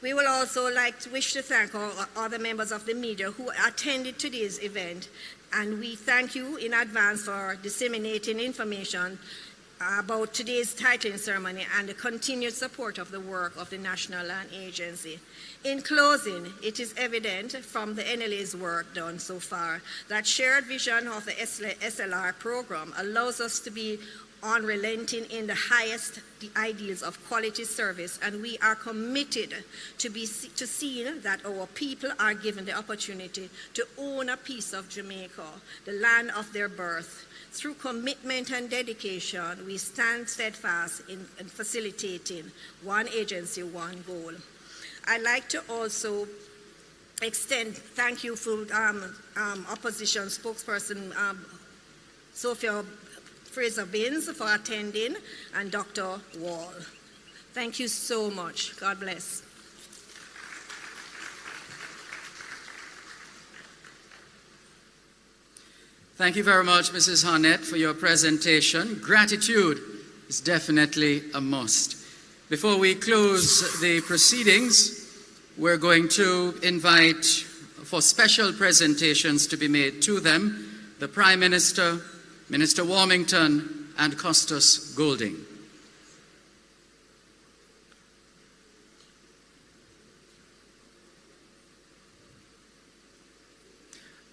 We will also wish to thank all other members of the media who attended today's event, and we thank you in advance for disseminating information about today's titling ceremony and the continued support of the work of the National Land Agency. In closing, it is evident from the NLA's work done so far that shared vision of the SLR program allows us to be unrelenting in the highest ideals of quality service, and we are committed to seeing that our people are given the opportunity to own a piece of Jamaica, the land of their birth. Through commitment and dedication, we stand steadfast in facilitating one agency, one goal. I'd like to also extend thank you for opposition spokesperson Sophia Fraser-Binns for attending, and Dr. Wall. Thank you so much. God bless. Thank you very much, Mrs. Harnett, for your presentation. Gratitude is definitely a must. Before we close the proceedings, we're going to invite for special presentations to be made to them the Prime Minister, Minister Warmington, and Custos Golding.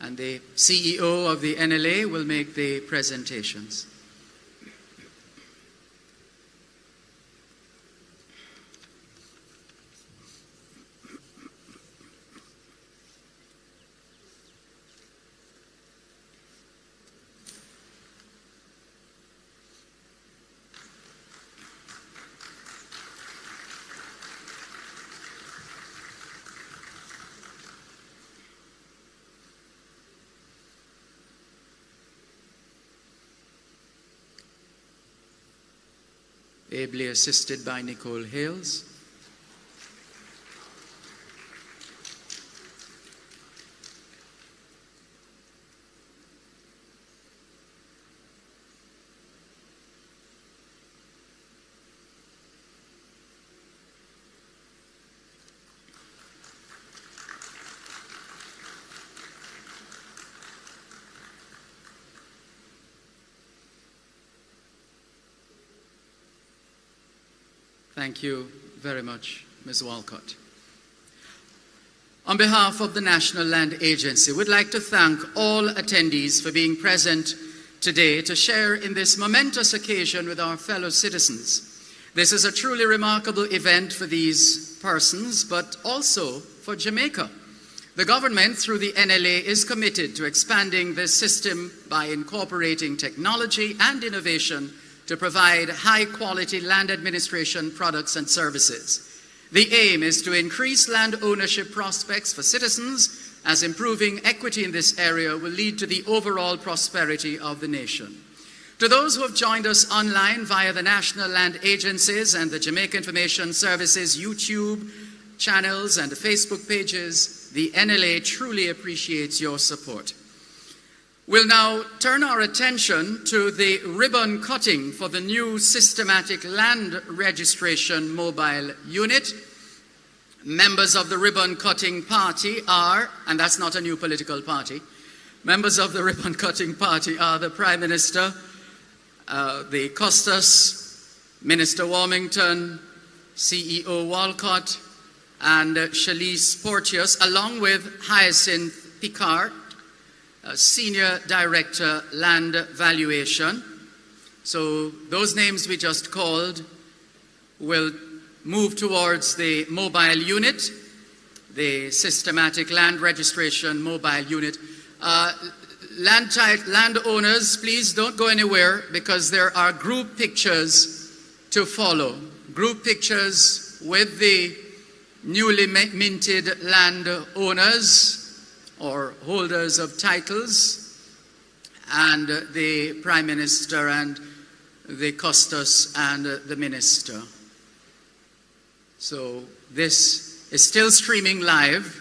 And the CEO of the NLA will make the presentations. Ably assisted by Nicole Hales. Thank you very much, Ms. Walcott. On behalf of the National Land Agency, we'd like to thank all attendees for being present today to share in this momentous occasion with our fellow citizens. This is a truly remarkable event for these persons, but also for Jamaica. The government, through the NLA, is committed to expanding this system by incorporating technology and innovation to provide high-quality land administration products and services. The aim is to increase land ownership prospects for citizens, as improving equity in this area will lead to the overall prosperity of the nation. To those who have joined us online via the National Land Agencies and the Jamaica Information Services YouTube channels and Facebook pages, The NLA truly appreciates your support. We'll now turn our attention to the ribbon cutting for the new systematic land registration mobile unit. Members of the ribbon cutting party are, and that's not a new political party, members of the ribbon cutting party are the Prime Minister, the Custos, Minister Warmington, CEO Walcott, and Shalice Porteous, along with Hyacinth Picard, Senior Director, Land Valuation. So those names we just called will move towards the mobile unit, the systematic land registration mobile unit. Landowners, please don't go anywhere because there are group pictures to follow. Group pictures with the newly minted landowners or holders of titles, and the Prime Minister and the Custos and the Minister. So this is still streaming live,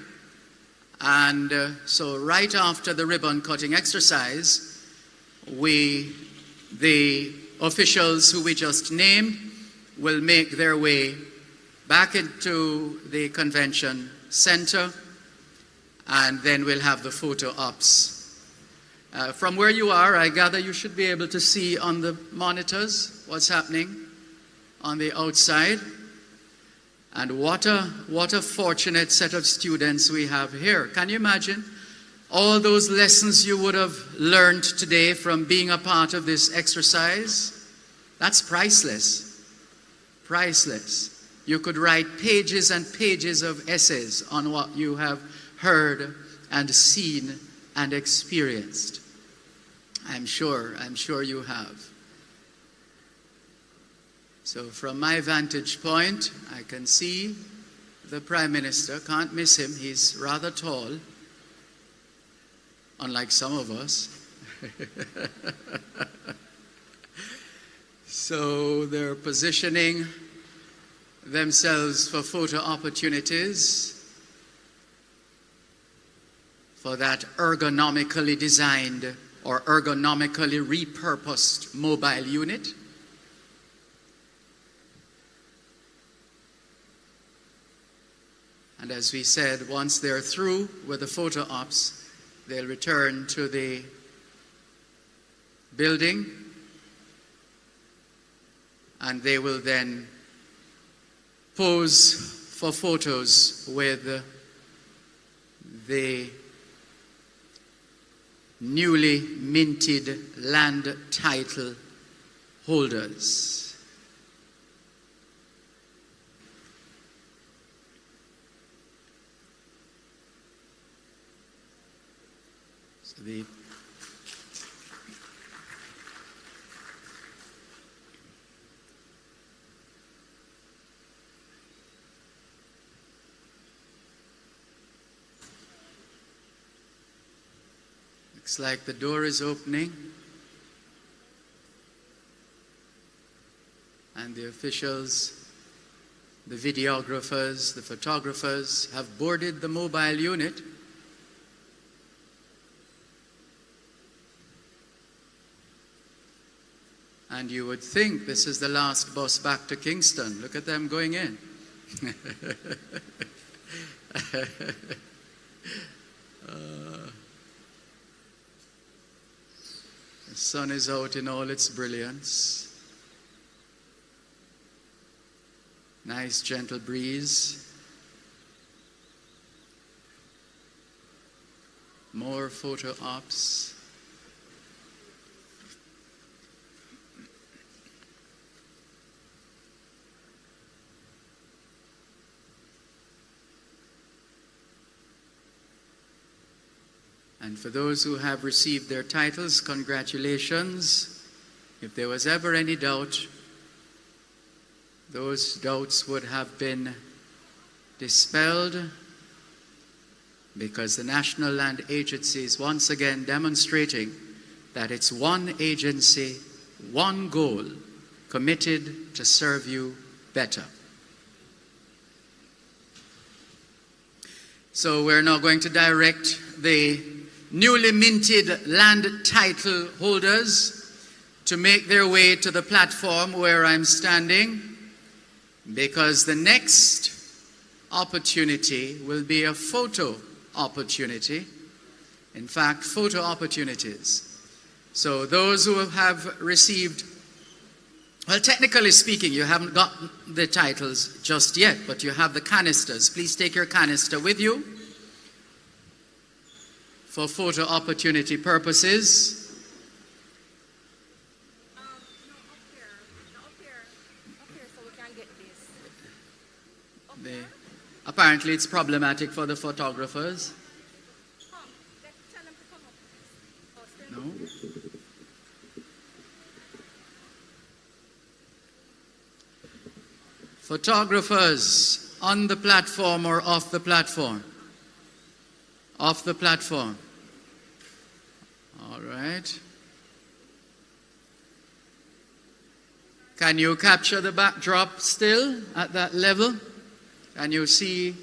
and so right after the ribbon cutting exercise, the officials who we just named will make their way back into the convention center, and then we'll have the photo ops. From where you are, I gather you should be able to see on the monitors what's happening on the outside. And what a fortunate set of students we have here. Can you imagine all those lessons you would have learned today from being a part of this exercise? That's priceless. Priceless. You could write pages and pages of essays on what you have heard and seen and experienced. I'm sure you have. So from my vantage point, I can see the Prime Minister. Can't miss him. He's rather tall, unlike some of us. So they're positioning themselves for photo opportunities for that ergonomically designed or ergonomically repurposed mobile unit. And as we said, once they're through with the photo ops, they'll return to the building, and they will then pose for photos with the newly minted land title holders. So looks like the door is opening, and the officials, the videographers, the photographers have boarded the mobile unit. And you would think this is the last bus back to Kingston. Look at them going in. The sun is out in all its brilliance. Nice gentle breeze. More photo ops. And for those who have received their titles, congratulations. If there was ever any doubt, those doubts would have been dispelled, because the National Land Agency is once again demonstrating that it's one agency, one goal, committed to serve you better. So we're now going to direct the newly minted land title holders to make their way to the platform where I'm standing, because the next opportunity will be a photo opportunity. In fact, photo opportunities. So those who have received, well, technically speaking, you haven't got the titles just yet, but you have the canisters. Please take your canister with you for photo opportunity purposes. Apparently it's problematic for the photographers. No? Photographers on the platform or off the platform? Off the platform. All right. Can you capture the backdrop still at that level? Can you see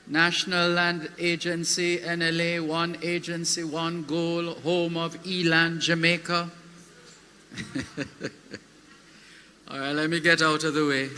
National Land Agency, NLA, one agency, one goal, home of Eland, Jamaica? All right, let me get out of the way.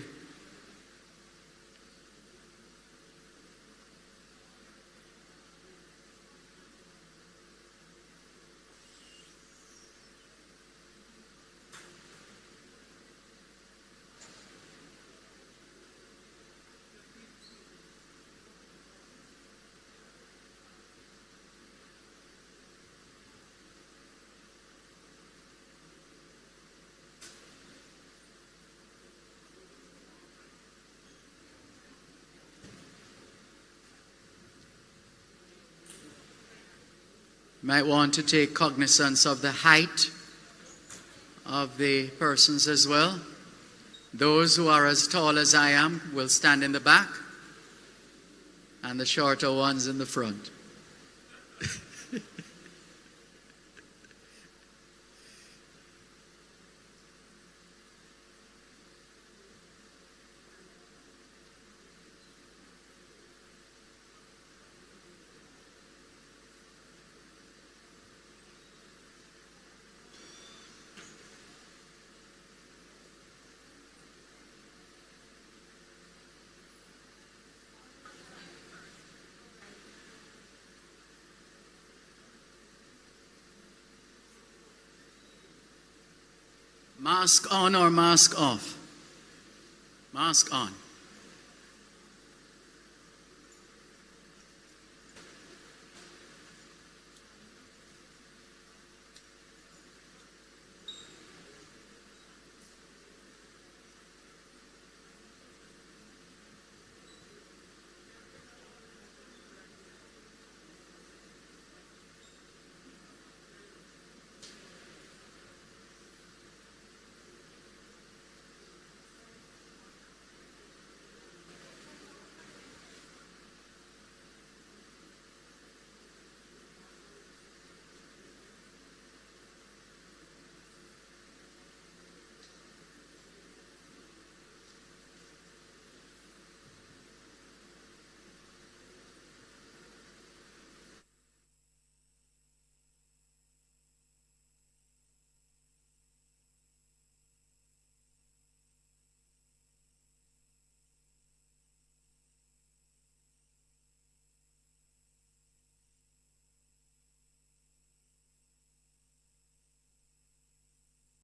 Might want to take cognizance of the height of the persons as well. Those who are as tall as I am will stand in the back, and the shorter ones in the front. Mask on or mask off? Mask on.